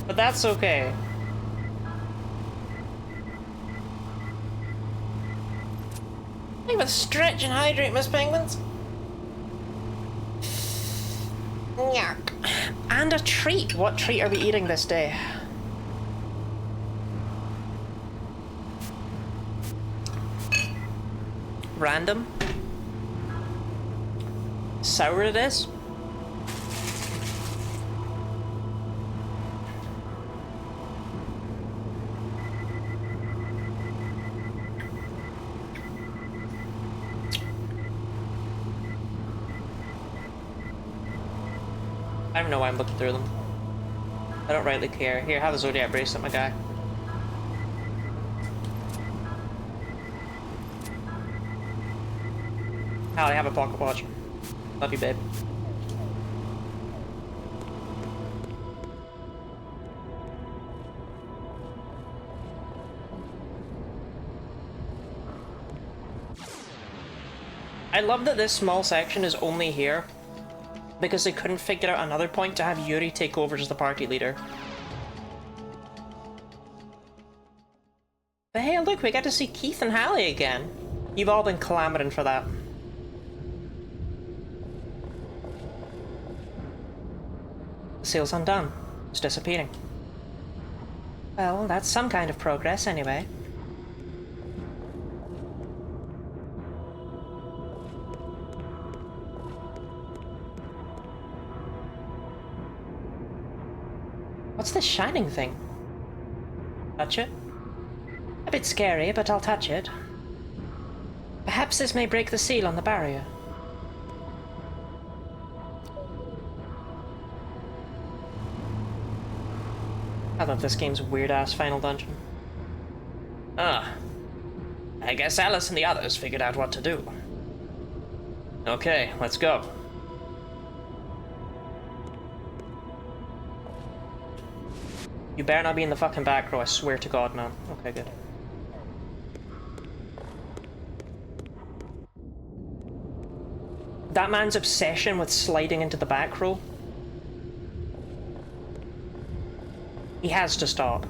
Speaker 1: But that's okay. Think about stretch and hydrate, Miss Penguins. Yuck. And a treat. What treat are we eating this day? Random. sour it is. I don't know why I'm looking through them. I don't rightly care. Here, have a Zodiac bracelet, my guy. Hallie, have a pocket watch. Love you, babe. I love that this small section is only here because they couldn't figure out another point to have Yuri take over as the party leader. But hey, look, we got to see Keith and Hallie again. You've all been clamoring for that. The sail's undone. It's disappearing. Well, that's some kind of progress anyway. What's this shining thing? Touch it? A bit scary, but I'll touch it. Perhaps this may break the seal on the barrier. I love this game's weird-ass final dungeon.
Speaker 2: Ah. I guess Alice and the others figured out what to do. Okay, let's go.
Speaker 1: You better not be in the fucking back row, I swear to God, man. Okay, good. That man's obsession with sliding into the back row. He has to stop.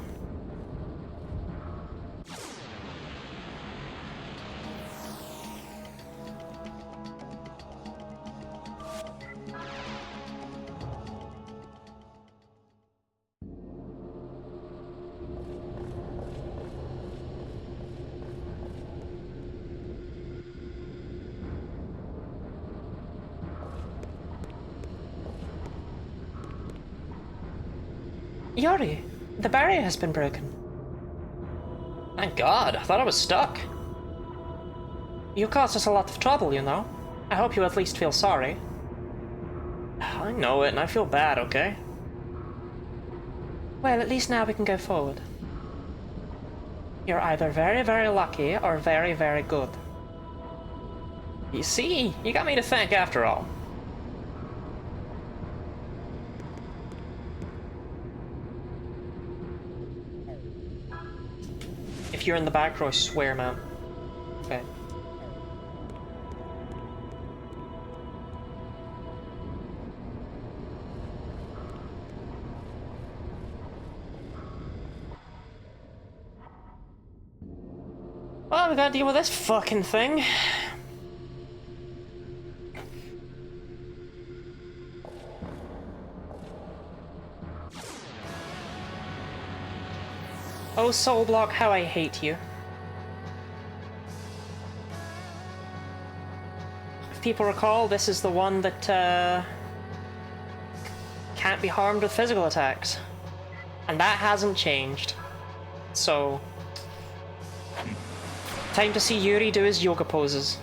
Speaker 1: Yuri, the barrier has been broken.
Speaker 2: Thank God, I thought I was stuck.
Speaker 1: You caused us a lot of trouble, you know. I hope you at least feel sorry.
Speaker 2: I know it, and I feel bad, okay?
Speaker 1: Well, at least now we can go forward. You're either very, very lucky or very, very good.
Speaker 2: You see, you got me to thank after all.
Speaker 1: If you're in the back row, I swear, man. Okay. Well, we gotta deal with this fucking thing. Oh, Soul Block, how I hate you. If people recall, this is the one that can't be harmed with physical attacks. And that hasn't changed. So, time to see Yuri do his yoga poses.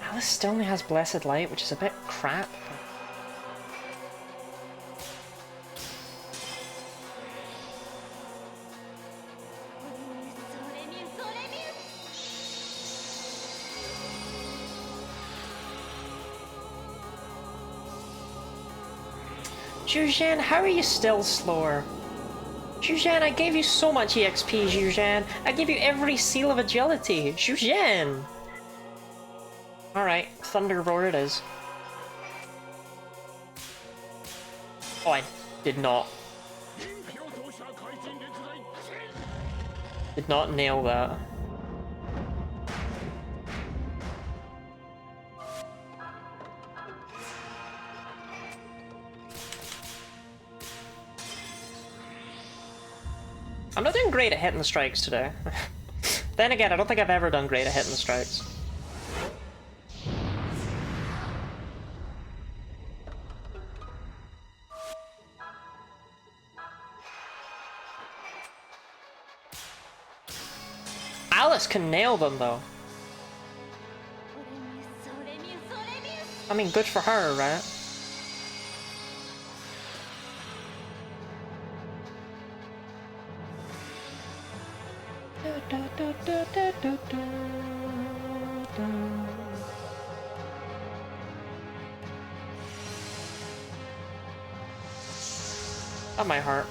Speaker 1: Alice still only has Blessed Light, which is a bit crap. Zhuzhan, how are you still slower? Zhuzhan, I gave you so much EXP, Zhuzhan. I gave you every seal of agility. Zhuzhan! Alright, Thunder Roar it is. Oh, I did not. Did not nail that. I'm not doing great at hitting the strikes today. Then again, I don't think I've ever done great at hitting the strikes. Alice can nail them, though. I mean, good for her, right? That might hurt.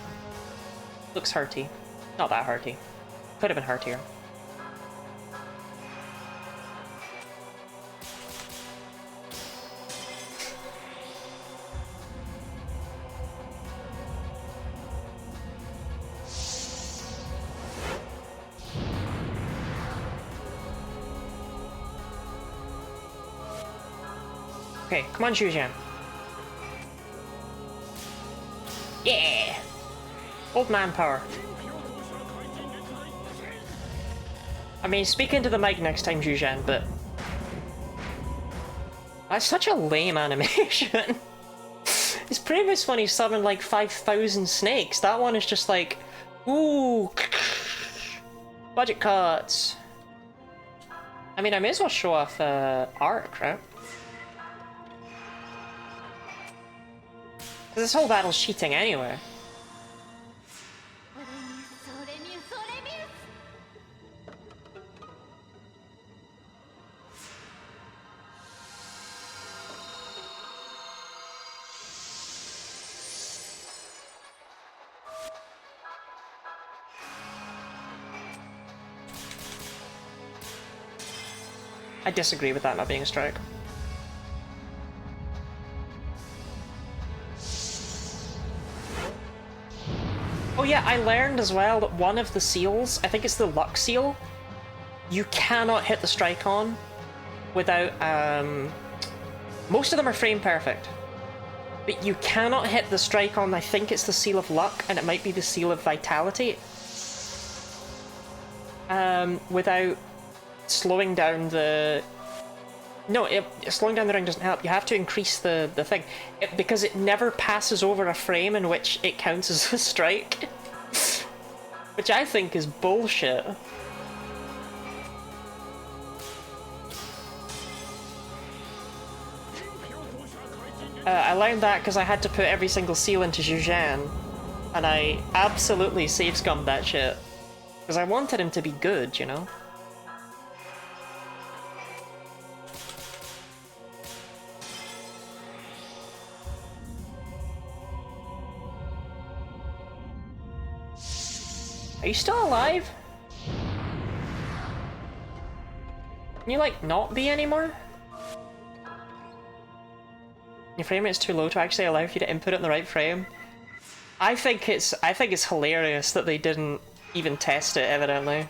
Speaker 1: Looks hurty. Not that hurty. Could have been hurtier. Okay, come on, Zhujian. Yeah! Old man power. I mean, speak into the mic next time, Zhujian, but... That's such a lame animation. His previous one, he summoned like 5,000 snakes. That one is just like... Ooh! Budget cuts. I mean, I may as well show off Arc, right? This whole battle's cheating anyway. I disagree with that not being a strike. Oh yeah, I learned as well that one of the seals, I think it's the luck seal, you cannot hit the strike on without, most of them are frame perfect. But you cannot hit the strike on, I think it's the seal of luck, and it might be the seal of vitality. Without slowing down the... No, slowing down the ring doesn't help. You have to increase the thing. Because it never passes over a frame in which it counts as a strike. Which I think is bullshit. I learned that because I had to put every single seal into Zhujian. And I absolutely save-scummed that shit. Because I wanted him to be good, you know? Are you still alive? Can you, like, not be anymore? Your frame rate's too low to actually allow you to input it in the right frame. I think it's hilarious that they didn't even test it, evidently.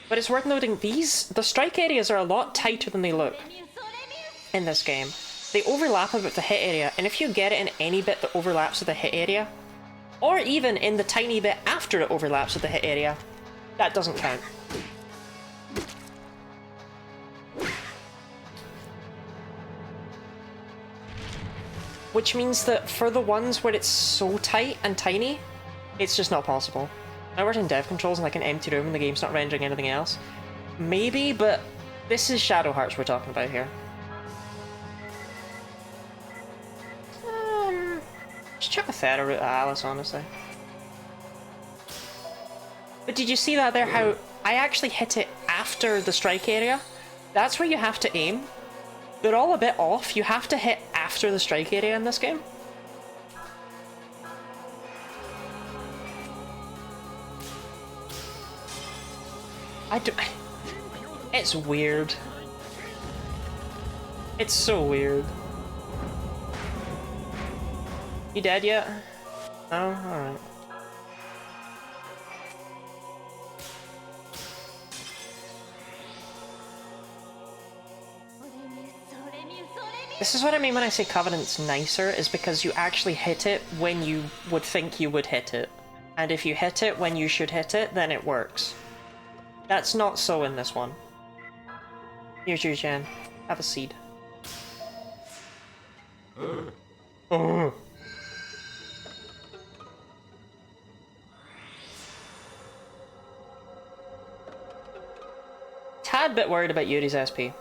Speaker 1: But it's worth noting, the strike areas are a lot tighter than they look in this game. They overlap a bit with the hit area, and if you get it in any bit that overlaps with the hit area, or even in the tiny bit after it overlaps with the hit area, that doesn't count. Which means that for the ones where it's so tight and tiny, it's just not possible. Now we're in dev controls in like an empty room and the game's not rendering anything else. Maybe, but this is Shadow Hearts we're talking about here. Just check the Theta route at Alice, honestly. But did you see that there, how I actually hit it after the strike area? That's where you have to aim. They're all a bit off. You have to hit after the strike area in this game. It's weird. It's so weird. You dead yet? No? Alright. This is what I mean when I say Covenant's nicer, is because you actually hit it when you would think you would hit it. And if you hit it when you should hit it, then it works. That's not so in this one. Here's your Jen. Have a seed. Oh. Tad bit worried about Yuri's SP.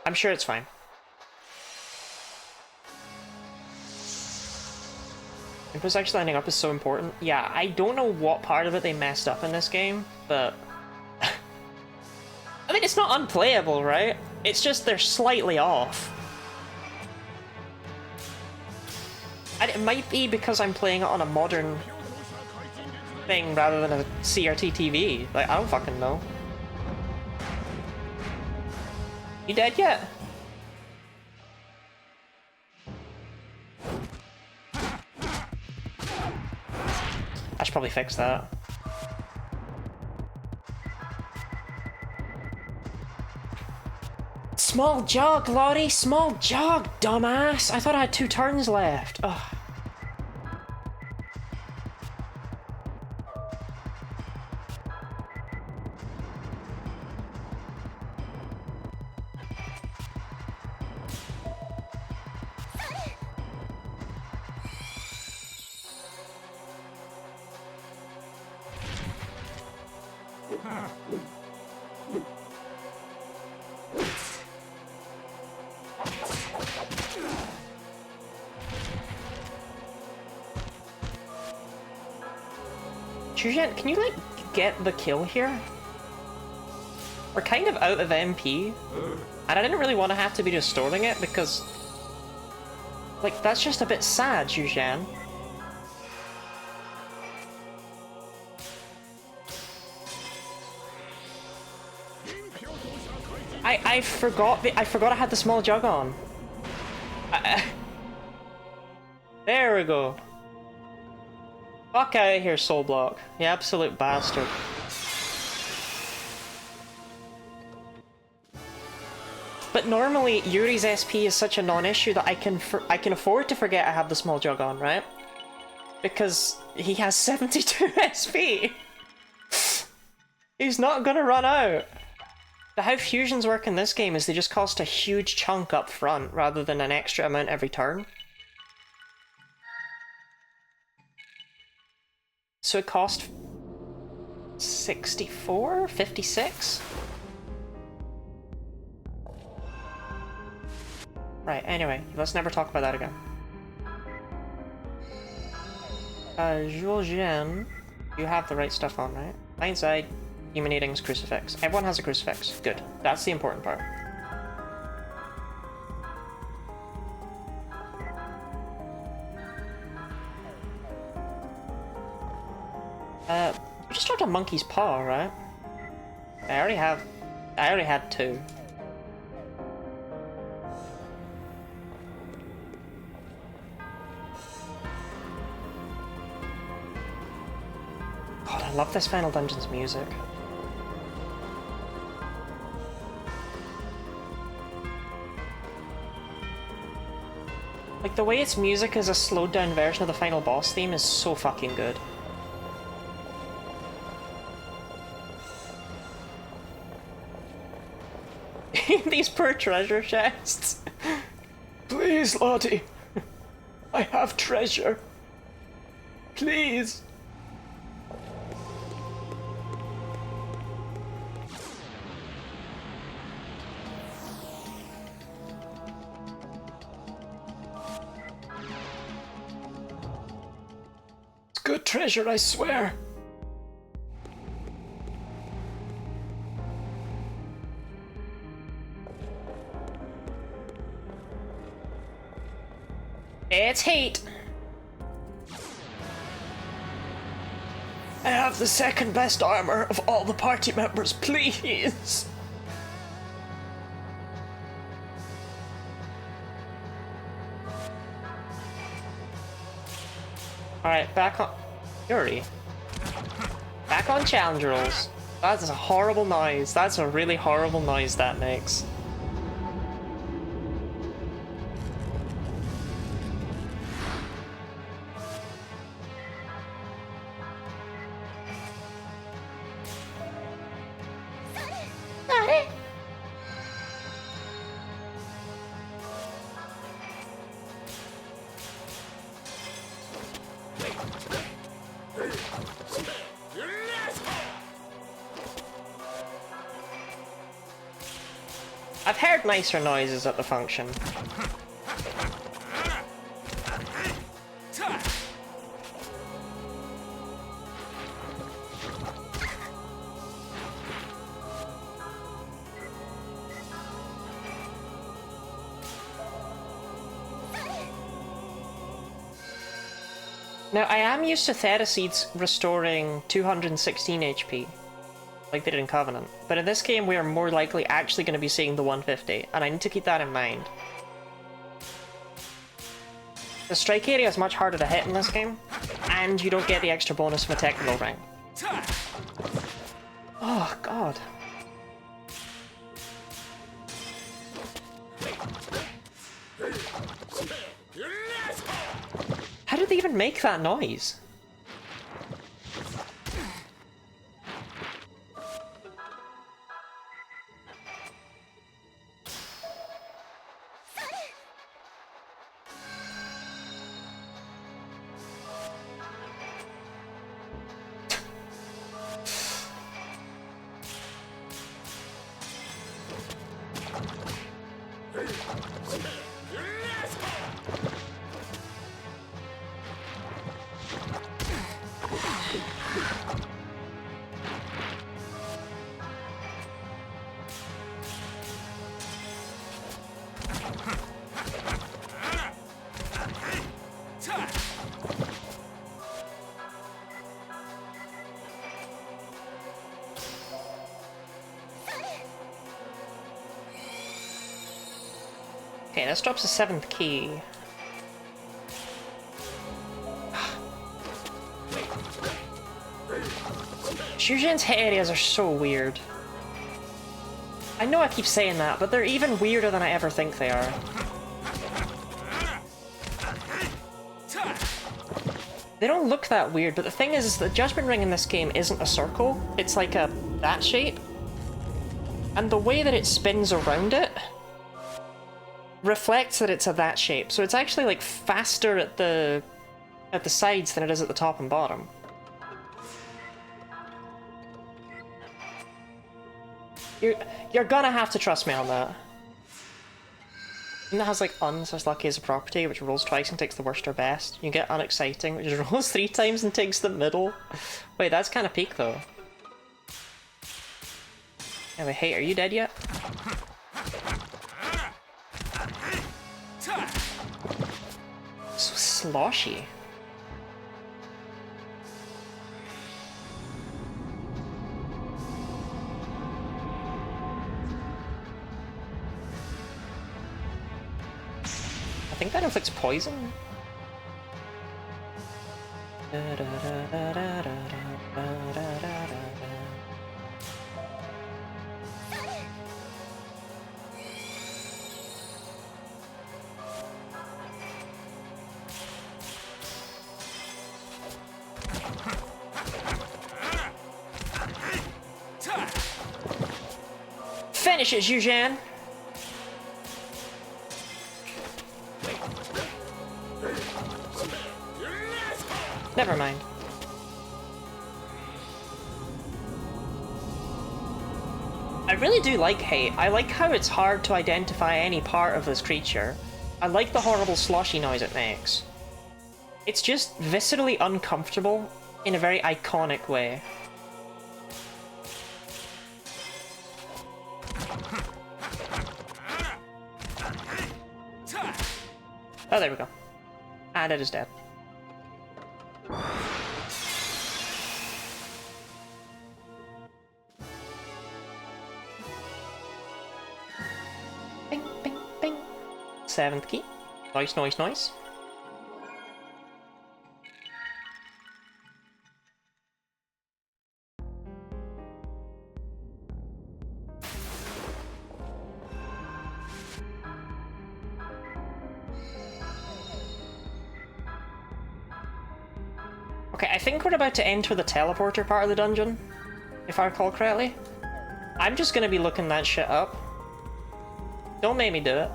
Speaker 1: I'm sure it's fine. Input's actually lining up is so important. Yeah, I don't know what part of it they messed up in this game, but... I mean, it's not unplayable, right? It's just they're slightly off. And it might be because I'm playing it on a modern thing rather than a CRT TV. Like, I don't fucking know. You dead yet? I should probably fix that. Small jog, Lottie! Small jog, dumbass! I thought I had 2 turns left. Ugh. Julian, can you, like, get the kill here? We're kind of out of MP, and I didn't really want to have to be restoring it because, like, that's just a bit sad, Julian. I forgot I had the small jug on. There we go. Fuck out of here, Soul Block. You absolute bastard. But normally, Yuri's SP is such a non-issue that I can afford to forget I have the small jug on, right? Because he has 72 SP! He's not gonna run out! But how fusions work in this game is they just cost a huge chunk up front, rather than an extra amount every turn. So it cost 64? 56? Right, anyway, let's never talk about that again. Julien, you have the right stuff on, right? Blindside, Human Eating's Crucifix. Everyone has a Crucifix. Good. That's the important part. You just dropped a Monkey's Paw, right? I already had 2. God, I love this Final Dungeons music. Like, the way its music is a slowed down version of the final boss theme is so fucking good. These poor treasure chests. Please, Lottie. I have treasure. Please. It's good treasure, I swear. It's heat! I have the second best armor of all the party members, please! Alright, back on... Yuri. Back on challenge rolls. That's a horrible noise. That's a really horrible noise that makes. I've heard nicer noises at the function. Now, I am used to Theraseeds restoring 216 HP, like they did in Covenant, but in this game we are more likely actually going to be seeing the 150, and I need to keep that in mind. The strike area is much harder to hit in this game, and you don't get the extra bonus from a technical ring. Oh, God. How did they even make that noise? Okay, this drops a 7th key. Shujian's hit areas are so weird. I know I keep saying that, but they're even weirder than I ever think they are. They don't look that weird, but the thing is the Judgment Ring in this game isn't a circle. It's like that shape. And the way that it spins around it reflects that it's a that shape. So it's actually like faster at the sides than it is at the top and bottom. You're gonna have to trust me on that. And it has like as lucky as a property, which rolls twice and takes the worst or best. You get unexciting, which is rolls 3 times and takes the middle. Wait, that's kind of peak though. Anyway, hey, are you dead yet? So sloshy. I think that inflicts poison. Finish it, Zhujian! Never mind. I really do like Hate. I like how it's hard to identify any part of this creature. I like the horrible sloshy noise it makes. It's just viscerally uncomfortable in a very iconic way. Oh, there we go. And it is dead. Bing, bing, bing. 7th key. Nice, nice, nice. Okay, I think we're about to enter the teleporter part of the dungeon, if I recall correctly. I'm just gonna be looking that shit up. Don't make me do it.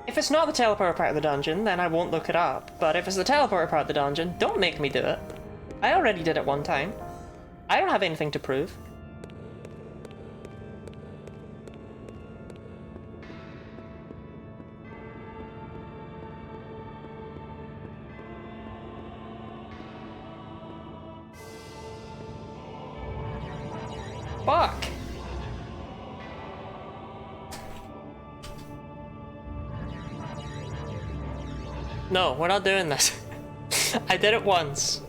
Speaker 1: If it's not the teleporter part of the dungeon, then I won't look it up. But if it's the teleporter part of the dungeon, don't make me do it. I already did it one time. I don't have anything to prove. Fuck! No, we're not doing this. I did it once.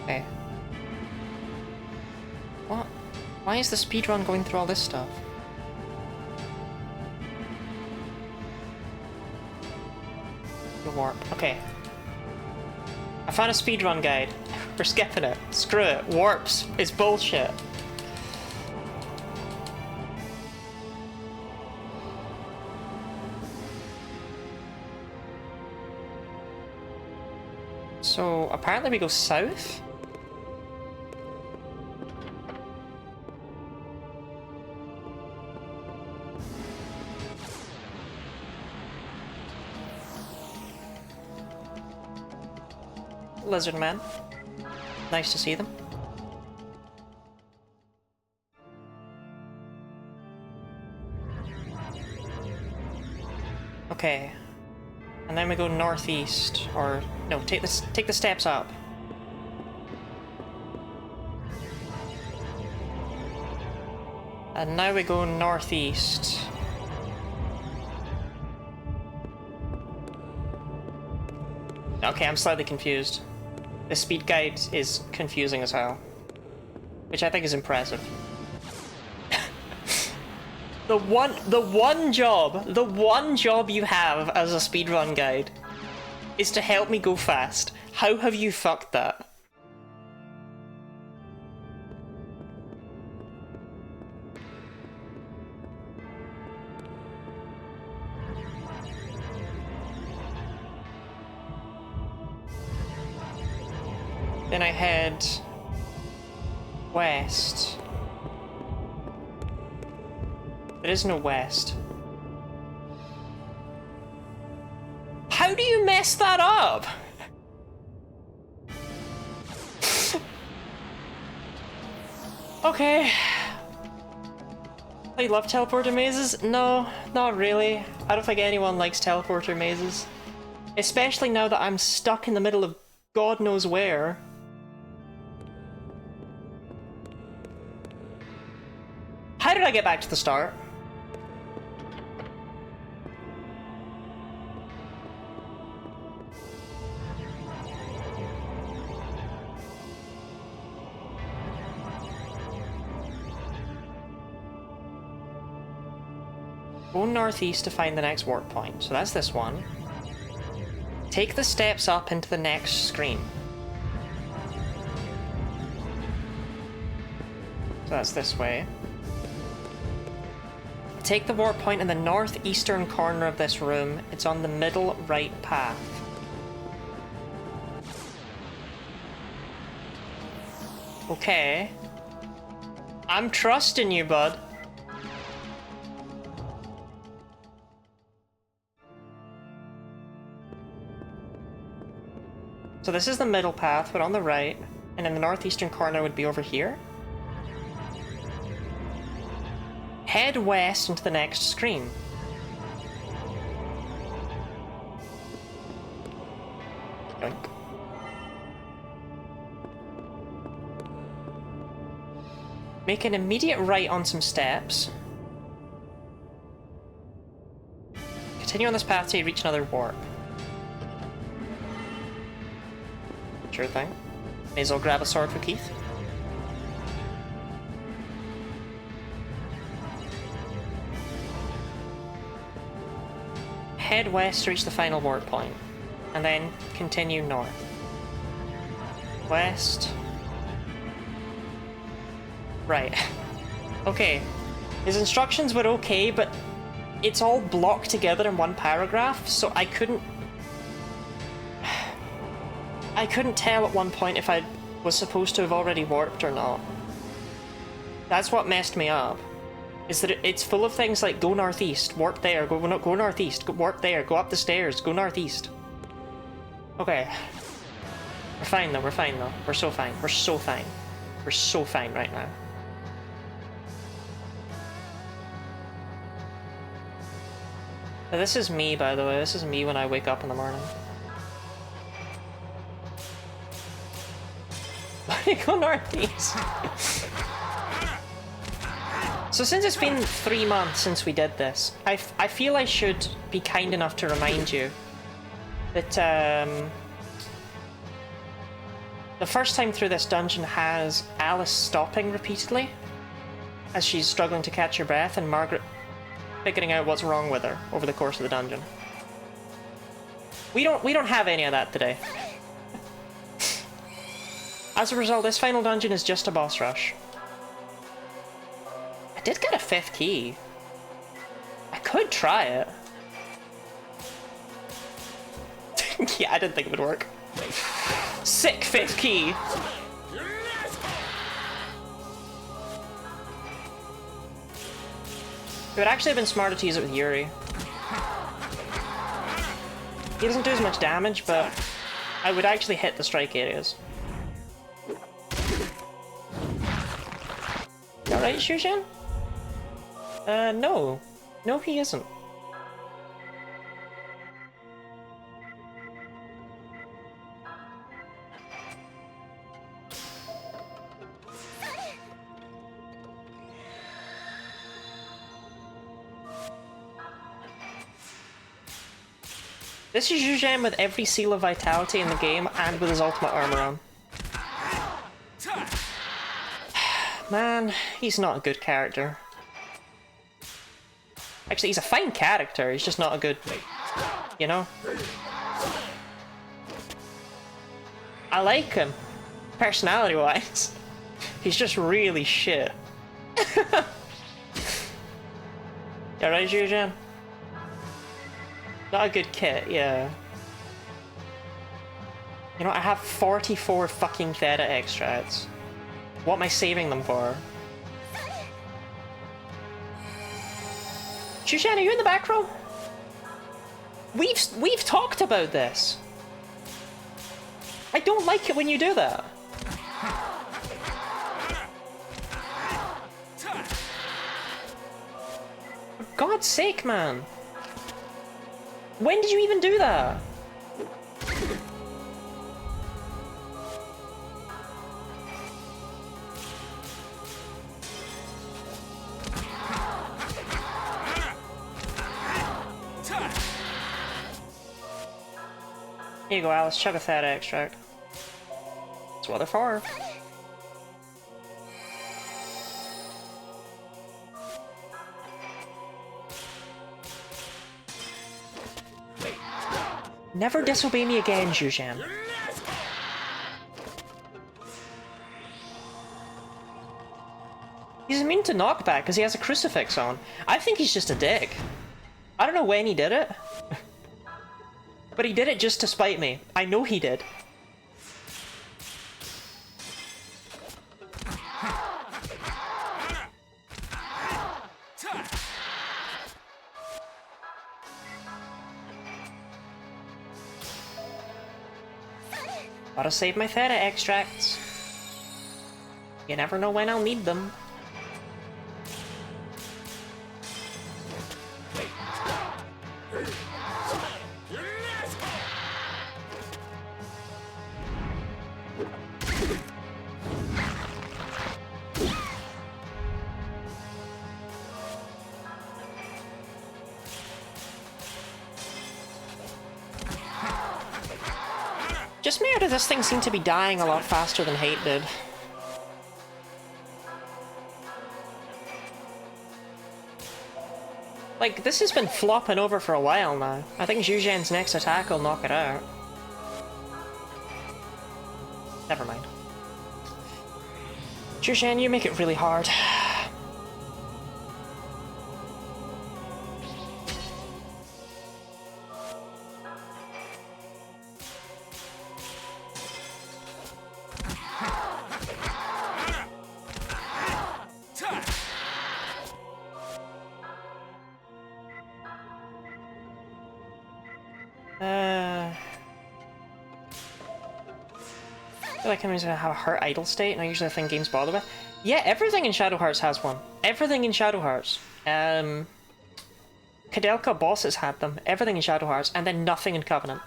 Speaker 1: Okay. What? Why is the speedrun going through all this stuff? The warp. Okay. I found a speedrun guide. We're skipping it. Screw it. Warps is bullshit. So apparently we go south? Lizard man. Nice to see them. Okay. And then we go northeast, or no, take the steps up. And now we go northeast. Okay, I'm slightly confused. The speed guide is confusing as hell, which I think is impressive. The one job you have as a speedrun guide is to help me go fast. How have you fucked that? Then I head west. There is no west. How do you mess that up? Okay. I love teleporter mazes? No, not really. I don't think anyone likes teleporter mazes. Especially now that I'm stuck in the middle of God knows where. How did I get back to the start? Go northeast to find the next warp point. So that's this one. Take the steps up into the next screen. So that's this way. Take the warp point in the northeastern corner of this room. It's on the middle right path. Okay. I'm trusting you, bud. So this is the middle path, but on the right, and in the northeastern corner would be over here. Head west into the next screen. Yoink. Make an immediate right on some steps. Continue on this path till you reach another warp. Sure thing. May as well grab a sword for Keith. Head west to reach the final warp point, and then continue north. West. Right. Okay. His instructions were okay, but it's all blocked together in one paragraph, so I couldn't I couldn't tell at one point if I was supposed to have already warped or not. That's what messed me up. Is that it's full of things like go northeast, warp there, go northeast, go warp there, go up the stairs, go northeast. Okay. We're fine though, we're fine though. We're so fine. We're so fine. We're so fine right now. Now, this is me, by the way. This is me when I wake up in the morning. Go northeast. So since it's been 3 months since we did this, I feel I should be kind enough to remind you that the first time through this dungeon has Alice stopping repeatedly as she's struggling to catch her breath and Margaret figuring out what's wrong with her over the course of the dungeon. We don't have any of that today. As a result, this final dungeon is just a boss rush. I did get a 5th key. I could try it. Yeah, I didn't think it would work. Sick 5th key! It would actually have been smarter to use it with Yuri. He doesn't do as much damage, but I would actually hit the strike areas. Alright, Shushan? No. No, he isn't. This is Zhuzhan with every seal of vitality in the game and with his ultimate armor on. Man, he's not a good character. Actually, he's a fine character, he's just not a good... You know? I like him, personality-wise. He's just really shit. You alright, Zhuzhan? Not a good kit, yeah. You know, I have 44 fucking Theta extracts. What am I saving them for? Shushan, are you in the back row? We've talked about this. I don't like it when you do that. For God's sake, man. When did you even do that? Here you go, Alice. Chug a Theta extract. That's what they're for. Never disobey me again, Zhuzhan. He's immune to knockback because he has a crucifix on. I think he's just a dick. I don't know when he did it. But he did it just to spite me. I know he did. Gotta save my Theta extracts. You never know when I'll need them. Just me, or does this thing seem to be dying a lot faster than Hate did? Like, this has been flopping over for a while now. I think Zhuzhan's next attack will knock it out. Never mind. Zhuzhan, you make it really hard. feel like I'm going to have a hurt idle state, not usually a thing games bother with. Yeah, everything in Shadow Hearts has one. Everything in Shadow Hearts. Kudelka bosses had them. Everything in Shadow Hearts, and then nothing in Covenant.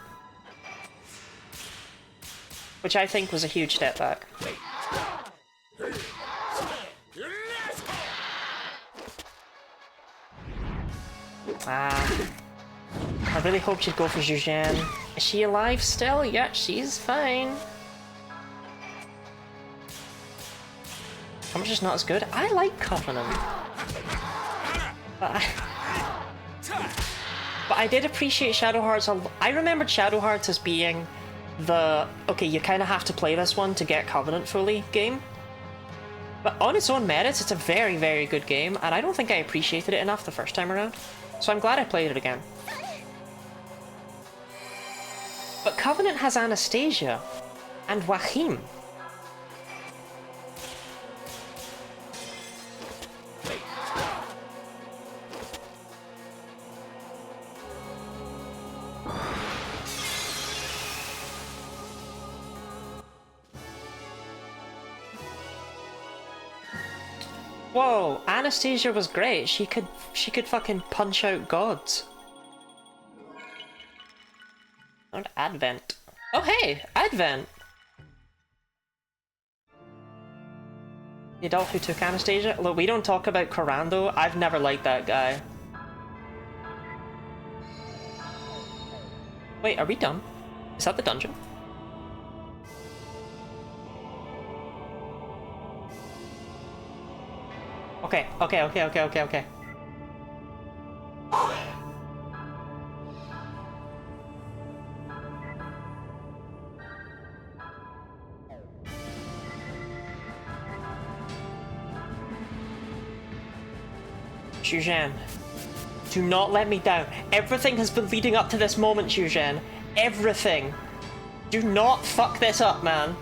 Speaker 1: Which I think was a huge step back. I really hoped you'd go for Zhuzhan. Is she alive still? Yeah, she's fine. How much is not as good? I like Covenant. But I did appreciate Shadow Hearts. I remembered Shadow Hearts as being the, okay, you kind of have to play this one to get Covenant fully game. But on its own merits, it's a very, very good game, and I don't think I appreciated it enough the first time around. So I'm glad I played it again. But Covenant has Anastasia and Wahim. Whoa, Anastasia was great. She could fucking punch out gods. Not Advent. Oh hey, Advent! The adult who took Anastasia? Look, we don't talk about Corando. I've never liked that guy. Wait, are we done? Is that the dungeon? Okay. Zhuzhan, do not let me down. Everything has been leading up to this moment, Zhuzhan. Everything. Do not fuck this up, man.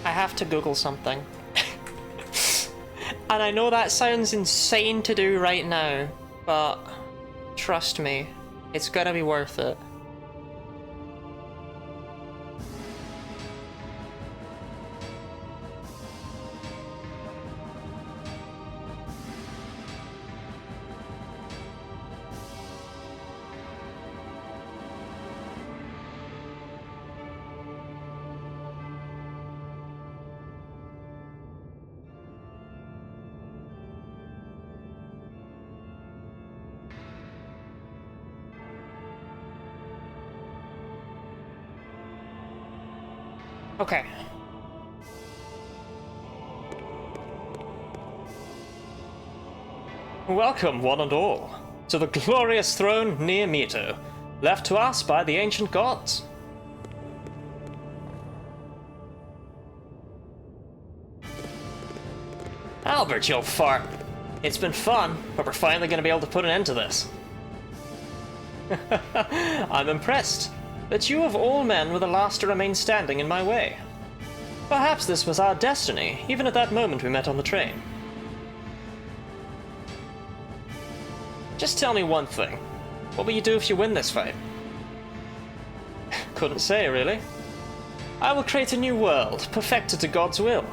Speaker 1: I have to Google something. And I know that sounds insane to do right now, but trust me, it's gonna be worth it. Okay. Welcome, one and all, to the glorious throne near Mito, left to us by the ancient gods. Albert, you fart. It's been fun, but we're finally going to be able to put an end to this. I'm impressed that you of all men were the last to remain standing in my way. Perhaps this was our destiny, even at that moment we met on the train. Just tell me one thing. What will you do if you win this fight? Couldn't say, really. I will create a new world, perfected to God's will.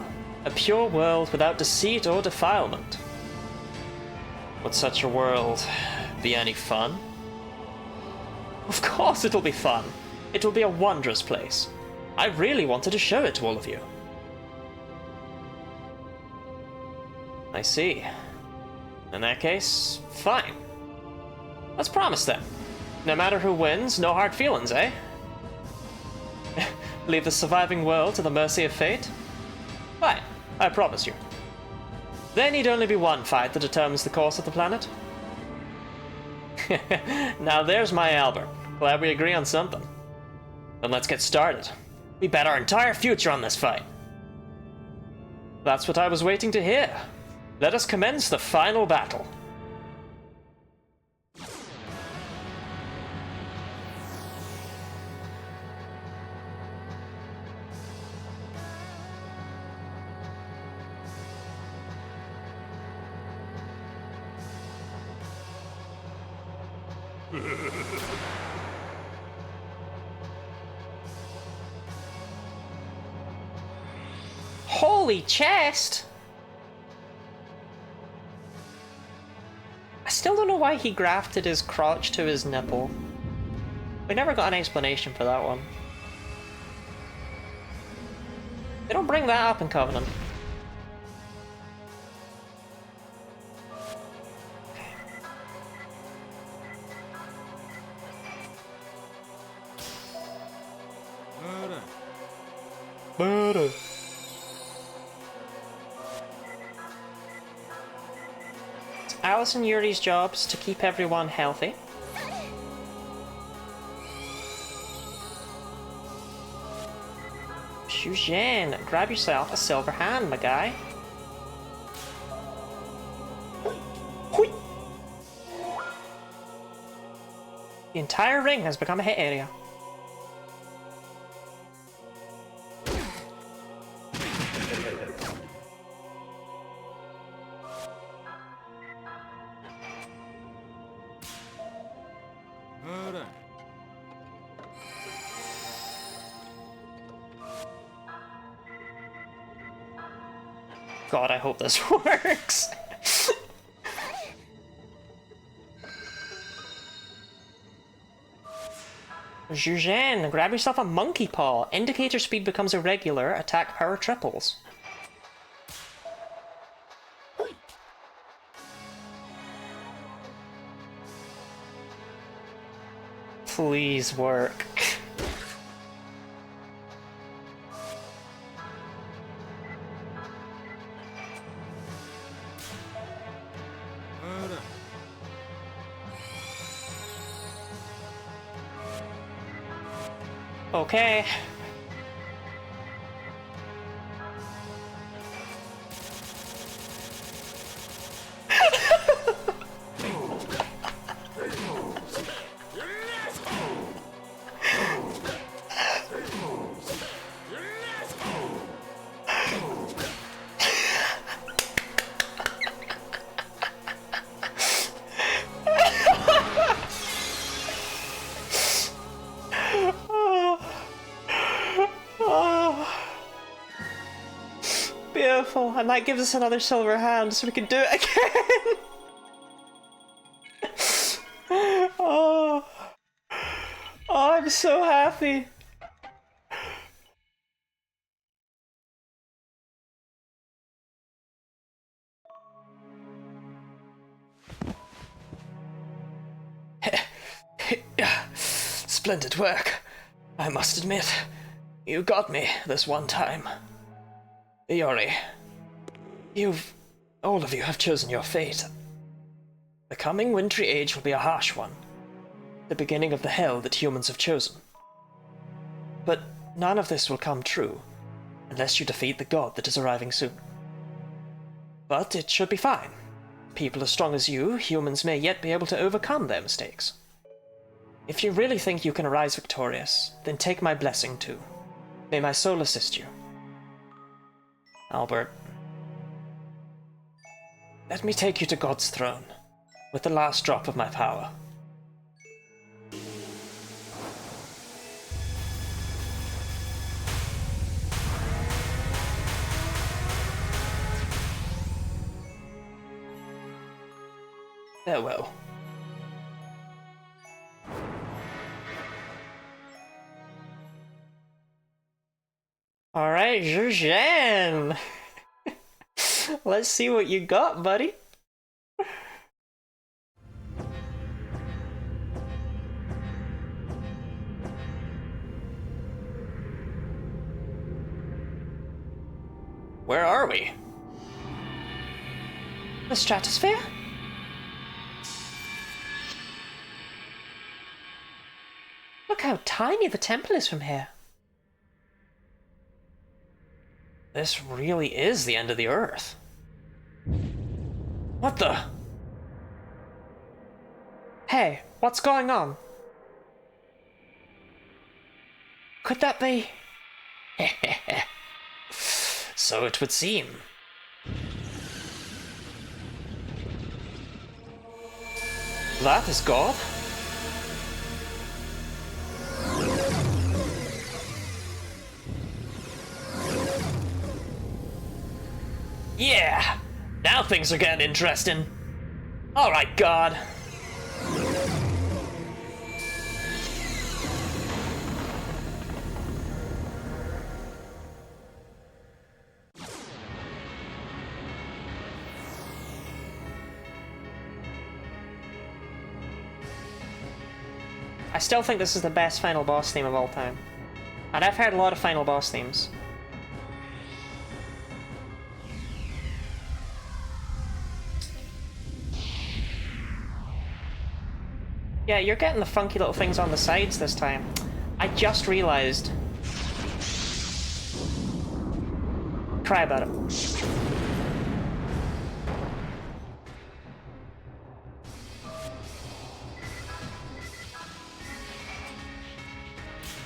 Speaker 1: A pure world without deceit or defilement. Would such a world be any fun? Of course it'll be fun. It will be a wondrous place. I really wanted to show it to all of you. I see. In that case, fine. Let's promise then. No matter who wins, no hard feelings, eh? Leave the surviving world to the mercy of fate? Fine, I promise you. There need only be one fight that determines the course of the planet. Now there's my Albert. Glad we agree on something. Then let's get started. We bet our entire future on this fight. That's what I was waiting to hear. Let us commence the final battle. Holy chest! I still don't know why he grafted his crotch to his nipple. We never got an explanation for that one. They don't bring that up in Covenant. Murder. It's Alice and Yuri's jobs to keep everyone healthy. Shuzhen, grab yourself a silver hand, my guy. Hui. The entire ring has become a hit area. God, I hope this works. Zhuzhen, grab yourself a monkey paw. Indicator speed becomes irregular, attack power triples. Please work. Okay. Beautiful, and that gives us another silver hand so we can do it again. Oh, I'm so happy.
Speaker 2: Splendid work, I must admit. You got me this one time. Iori, all of you have chosen your fate. The coming wintry age will be a harsh one, the beginning of the hell that humans have chosen. But none of this will come true, unless you defeat the god that is arriving soon. But it should be fine. People as strong as you, humans may yet be able to overcome their mistakes. If you really think you can arise victorious, then take my blessing too. May my soul assist you. Albert, let me take you to God's throne, with the last drop of my power. Farewell.
Speaker 1: Alright, Zhuzhen! Let's see what you got, buddy.
Speaker 2: Where are we?
Speaker 1: The stratosphere? Look how tiny the temple is from here.
Speaker 2: This really is the end of the Earth. What the?
Speaker 1: Hey, what's going on? Could that be?
Speaker 2: So it would seem. That is God? things are getting interesting. Alright, God.
Speaker 1: I still think this is the best final boss theme of all time. And I've heard a lot of final boss themes. Yeah, you're getting the funky little things on the sides this time. I just realized. Cry about it.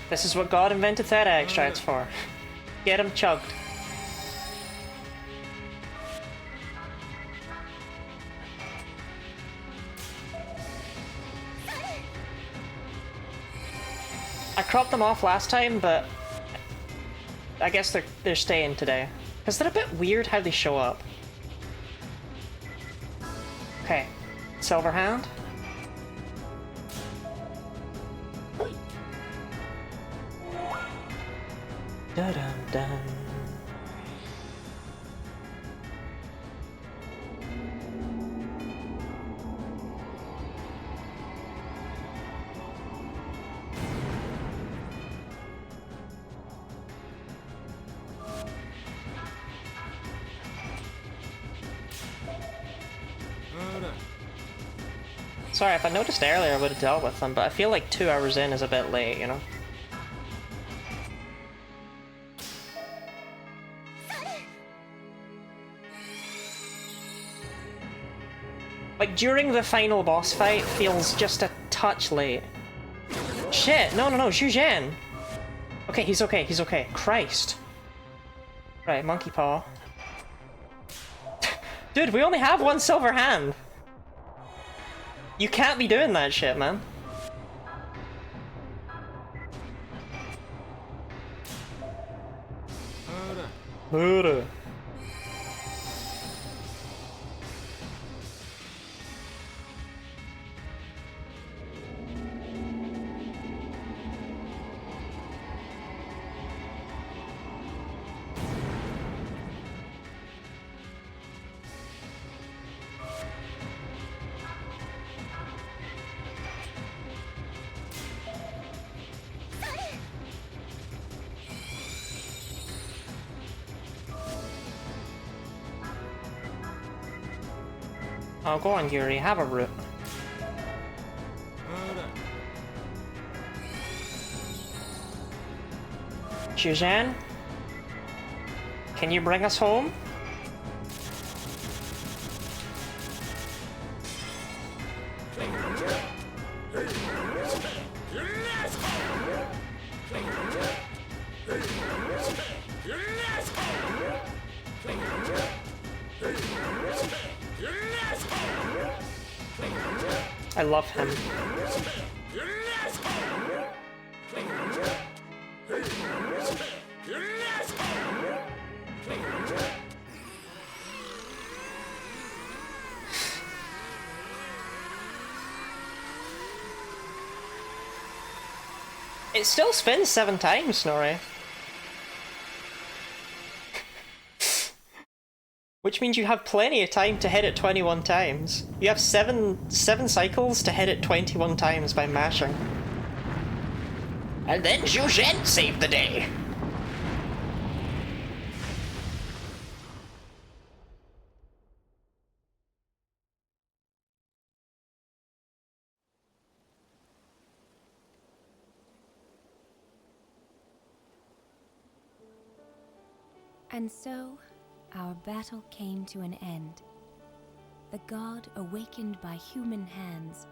Speaker 1: This is what God invented theta extracts for. Get them chugged. I cropped them off last time, but I guess they're staying today. Because they're a bit weird how they show up. Okay. Silver Hand. Dun-dun-dun. Sorry, if I noticed earlier I would have dealt with them, but I feel like 2 hours in is a bit late, you know? Like, during the final boss fight feels just a touch late. Shit! No, Zhu Zhan! Okay, he's okay. Christ. Right, Monkey Paw. Dude, we only have one silver hand! You can't be doing that shit, man. Murder. Oh, go on, Yuri. Have a root. Zhu Zhan? Can you bring us home? I love him. It still spins 7 times, Snorri. Which means you have plenty of time to hit it 21 times. You have seven cycles to hit it 21 times by mashing.
Speaker 3: And then Zhu Zhan saved the day.
Speaker 4: And so, our battle came to an end. The god, awakened by human hands,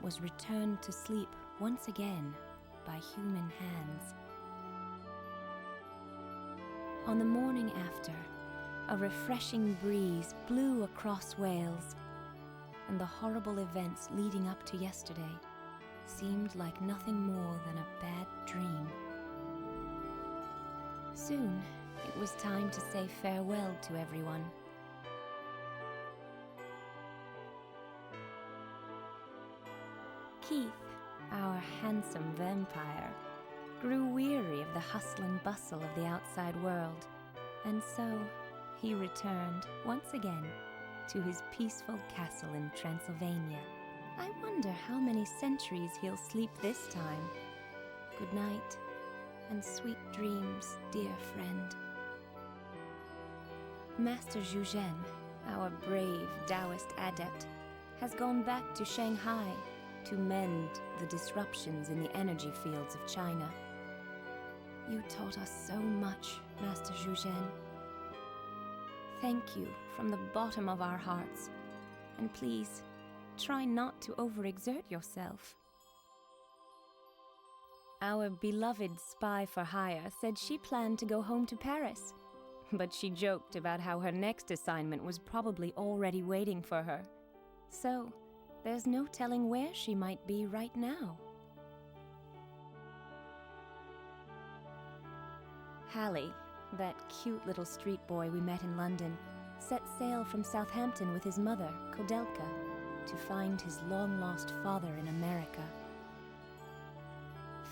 Speaker 4: was returned to sleep once again by human hands. On the morning after, a refreshing breeze blew across Wales, and the horrible events leading up to yesterday seemed like nothing more than a bad dream. Soon, it was time to say farewell to everyone. Keith, our handsome vampire, grew weary of the hustle and bustle of the outside world, and so he returned once again to his peaceful castle in Transylvania. I wonder how many centuries he'll sleep this time. Good night, and sweet dreams, dear friend. Master Zhu Zhen, our brave Taoist adept, has gone back to Shanghai to mend the disruptions in the energy fields of China. You taught us so much, Master Zhu Zhen. Thank you from the bottom of our hearts, and please, try not to overexert yourself. Our beloved spy for hire said she planned to go home to Paris, but she joked about how her next assignment was probably already waiting for her. So, there's no telling where she might be right now. Hallie, that cute little street boy we met in London, set sail from Southampton with his mother, Kodelka, to find his long-lost father in America.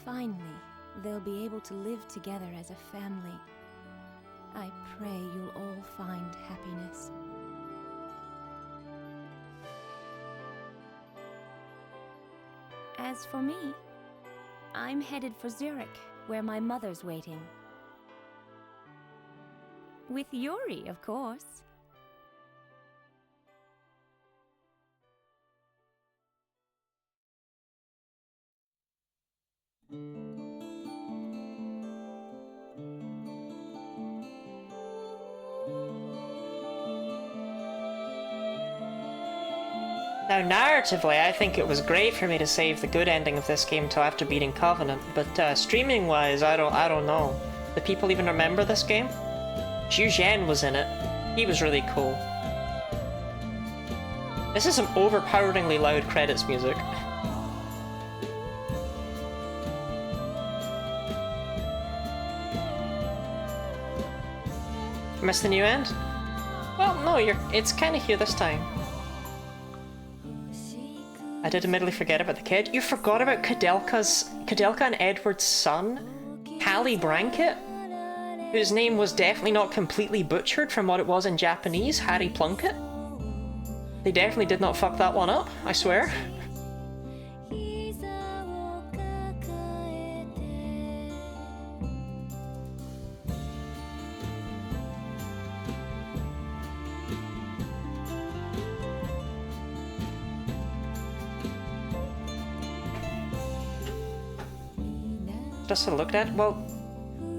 Speaker 4: Finally, they'll be able to live together as a family. I pray you'll all find happiness. As for me, I'm headed for Zurich, where my mother's waiting. With Yuri, of course.
Speaker 1: Now, narratively, I think it was great for me to save the good ending of this game till after beating Covenant, but streaming-wise, I don't know. Do people even remember this game? Zhu Zhen was in it. He was really cool. This is some overpoweringly loud credits music. Missed the new end? Well, no, it's kind of here this time. I did admittedly forget about the kid. You forgot about Kodelka and Edward's son, Hallie Brankett, whose name was definitely not completely butchered from what it was in Japanese, Harry Plunkett. They definitely did not fuck that one up, I swear. Just to look at it, well,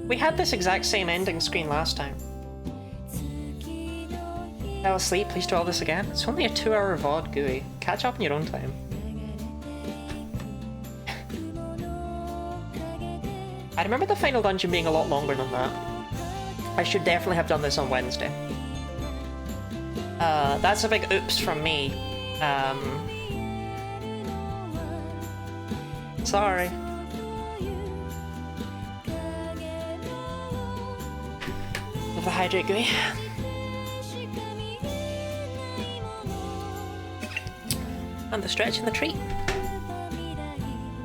Speaker 1: we had this exact same ending screen last time. Fell asleep, please do all this again. It's only a 2-hour VOD, GUI. Catch up in your own time. I remember the final dungeon being a lot longer than that. I should definitely have done this on Wednesday. That's a big oops from me. Sorry. Have a hydrate, GUI. And the stretch and the treat.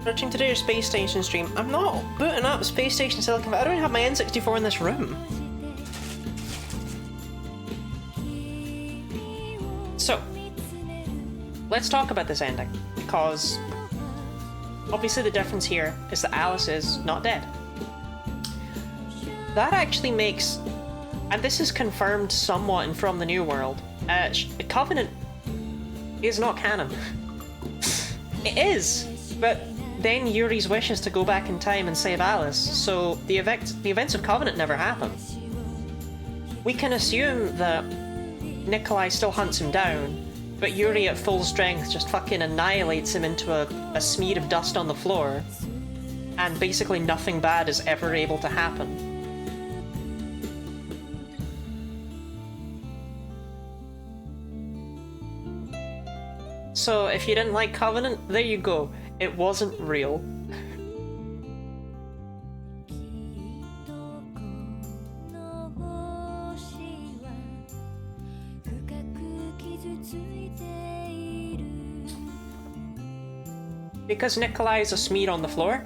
Speaker 1: Searching to do your space station stream. I'm not booting up Space Station Silicon, but I don't even have my N64 in this room. So, let's talk about this ending, because obviously the difference here is that Alice is not dead. That actually makes, and this is confirmed somewhat in From the New World, Covenant is not canon. It is, but then Yuri's wish is to go back in time and save Alice, so the events of Covenant never happen. We can assume that Nikolai still hunts him down, but Yuri at full strength just fucking annihilates him into a smear of dust on the floor, and basically nothing bad is ever able to happen. So if you didn't like Covenant, there you go. It wasn't real. Because Nikolai is a smear on the floor,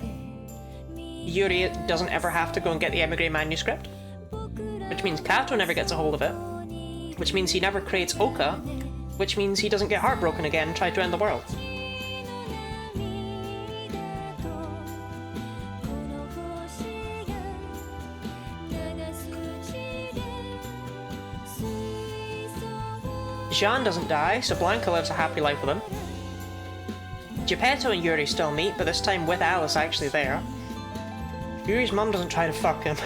Speaker 1: Yuri doesn't ever have to go and get the Emigre manuscript. Which means Kato never gets a hold of it. Which means he never creates Oka. Which means he doesn't get heartbroken again and try to end the world. Jean doesn't die, so Blanca lives a happy life with him. Geppetto and Yuri still meet, but this time with Alice actually there. Yuri's mum doesn't try to fuck him.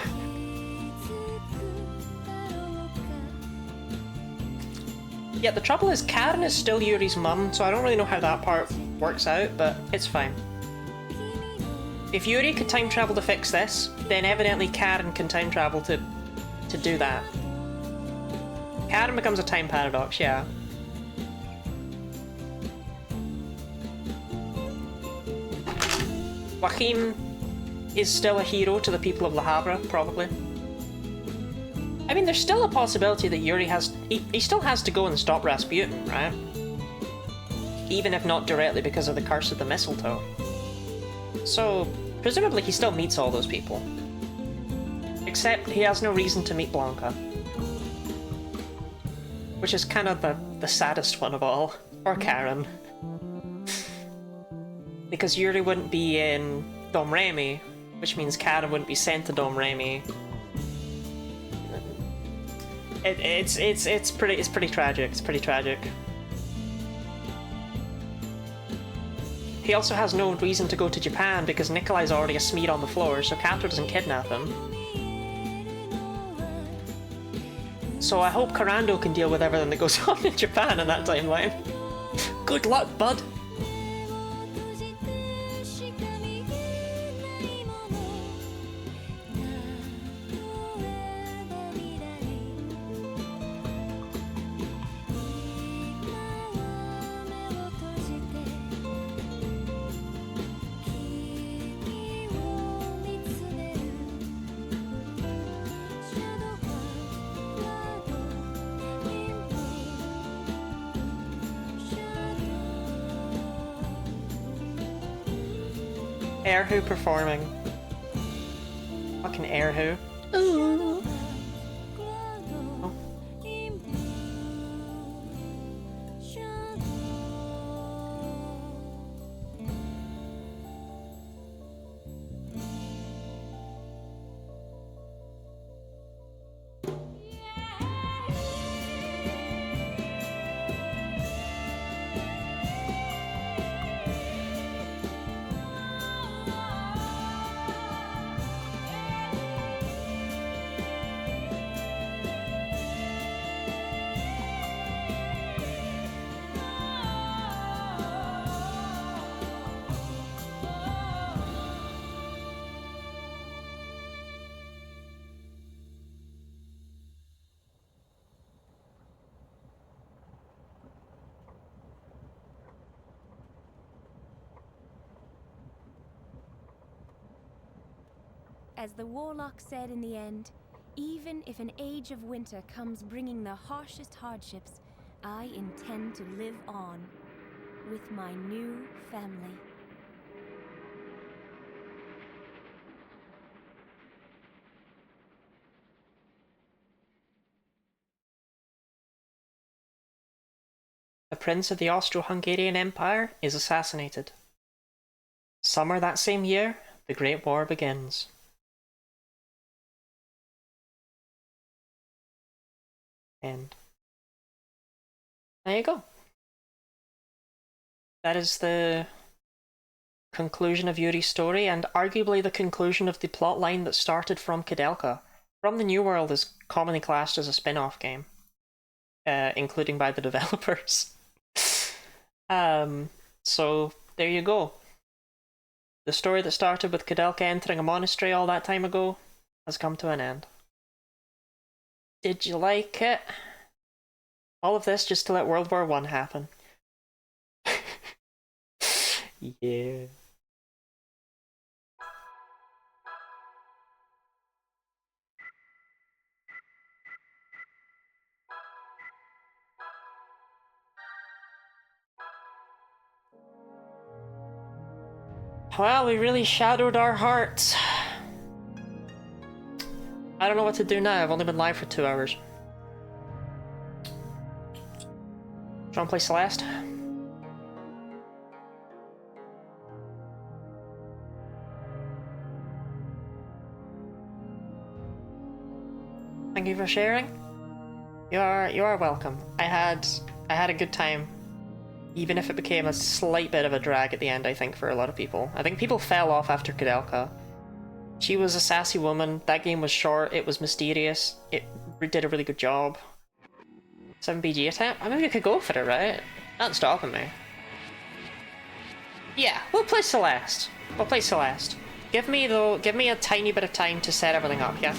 Speaker 1: Yeah, the trouble is Karen is still Yuri's mum, so I don't really know how that part works out, but it's fine. If Yuri could time travel to fix this, then evidently Karen can time travel to do that. Karen becomes a time paradox, yeah. Joachim is still a hero to the people of Le Havre, probably. I mean, there's still a possibility that Yuri has... He still has to go and stop Rasputin, right? Even if not directly because of the curse of the mistletoe. So, presumably he still meets all those people. Except he has no reason to meet Blanca. Which is kind of the saddest one of all. Or Karen. Because Yuri wouldn't be in Domremy, which means Karen wouldn't be sent to Domremy. It's pretty tragic. It's pretty tragic. He also has no reason to go to Japan because Nikolai's already a smear on the floor, so Kato doesn't kidnap him. So I hope Karando can deal with everything that goes on in Japan in that timeline. Good luck, bud! Erhu performing. Fucking Erhu. Ooh. Oh.
Speaker 4: As the warlock said in the end, even if an age of winter comes bringing the harshest hardships, I intend to live on with my new family.
Speaker 1: The Prince of the Austro-Hungarian Empire is assassinated. Summer that same year, the Great War begins. And there you go. That is the conclusion of Yuri's story, and arguably the conclusion of the plotline that started from Kudelka. From the New World is commonly classed as a spin-off game, including by the developers. So there you go. The story that started with Kudelka entering a monastery all that time ago has come to an end. Did you like it? All of this just to let World War I happen. Yeah. Well, we really shadowed our hearts. I don't know what to do now. I've only been live for 2 hours. Do you want to play Celeste? Thank you for sharing. You are welcome. I had a good time, even if it became a slight bit of a drag at the end. I think for a lot of people, I think people fell off after Kudelka. She was a sassy woman. That game was short. It was mysterious. It did a really good job. 7 BG attempt. I mean, we could go for it, right? Not stopping me. Yeah, we'll play Celeste. We'll play Celeste. Give me a tiny bit of time to set everything up. Yeah.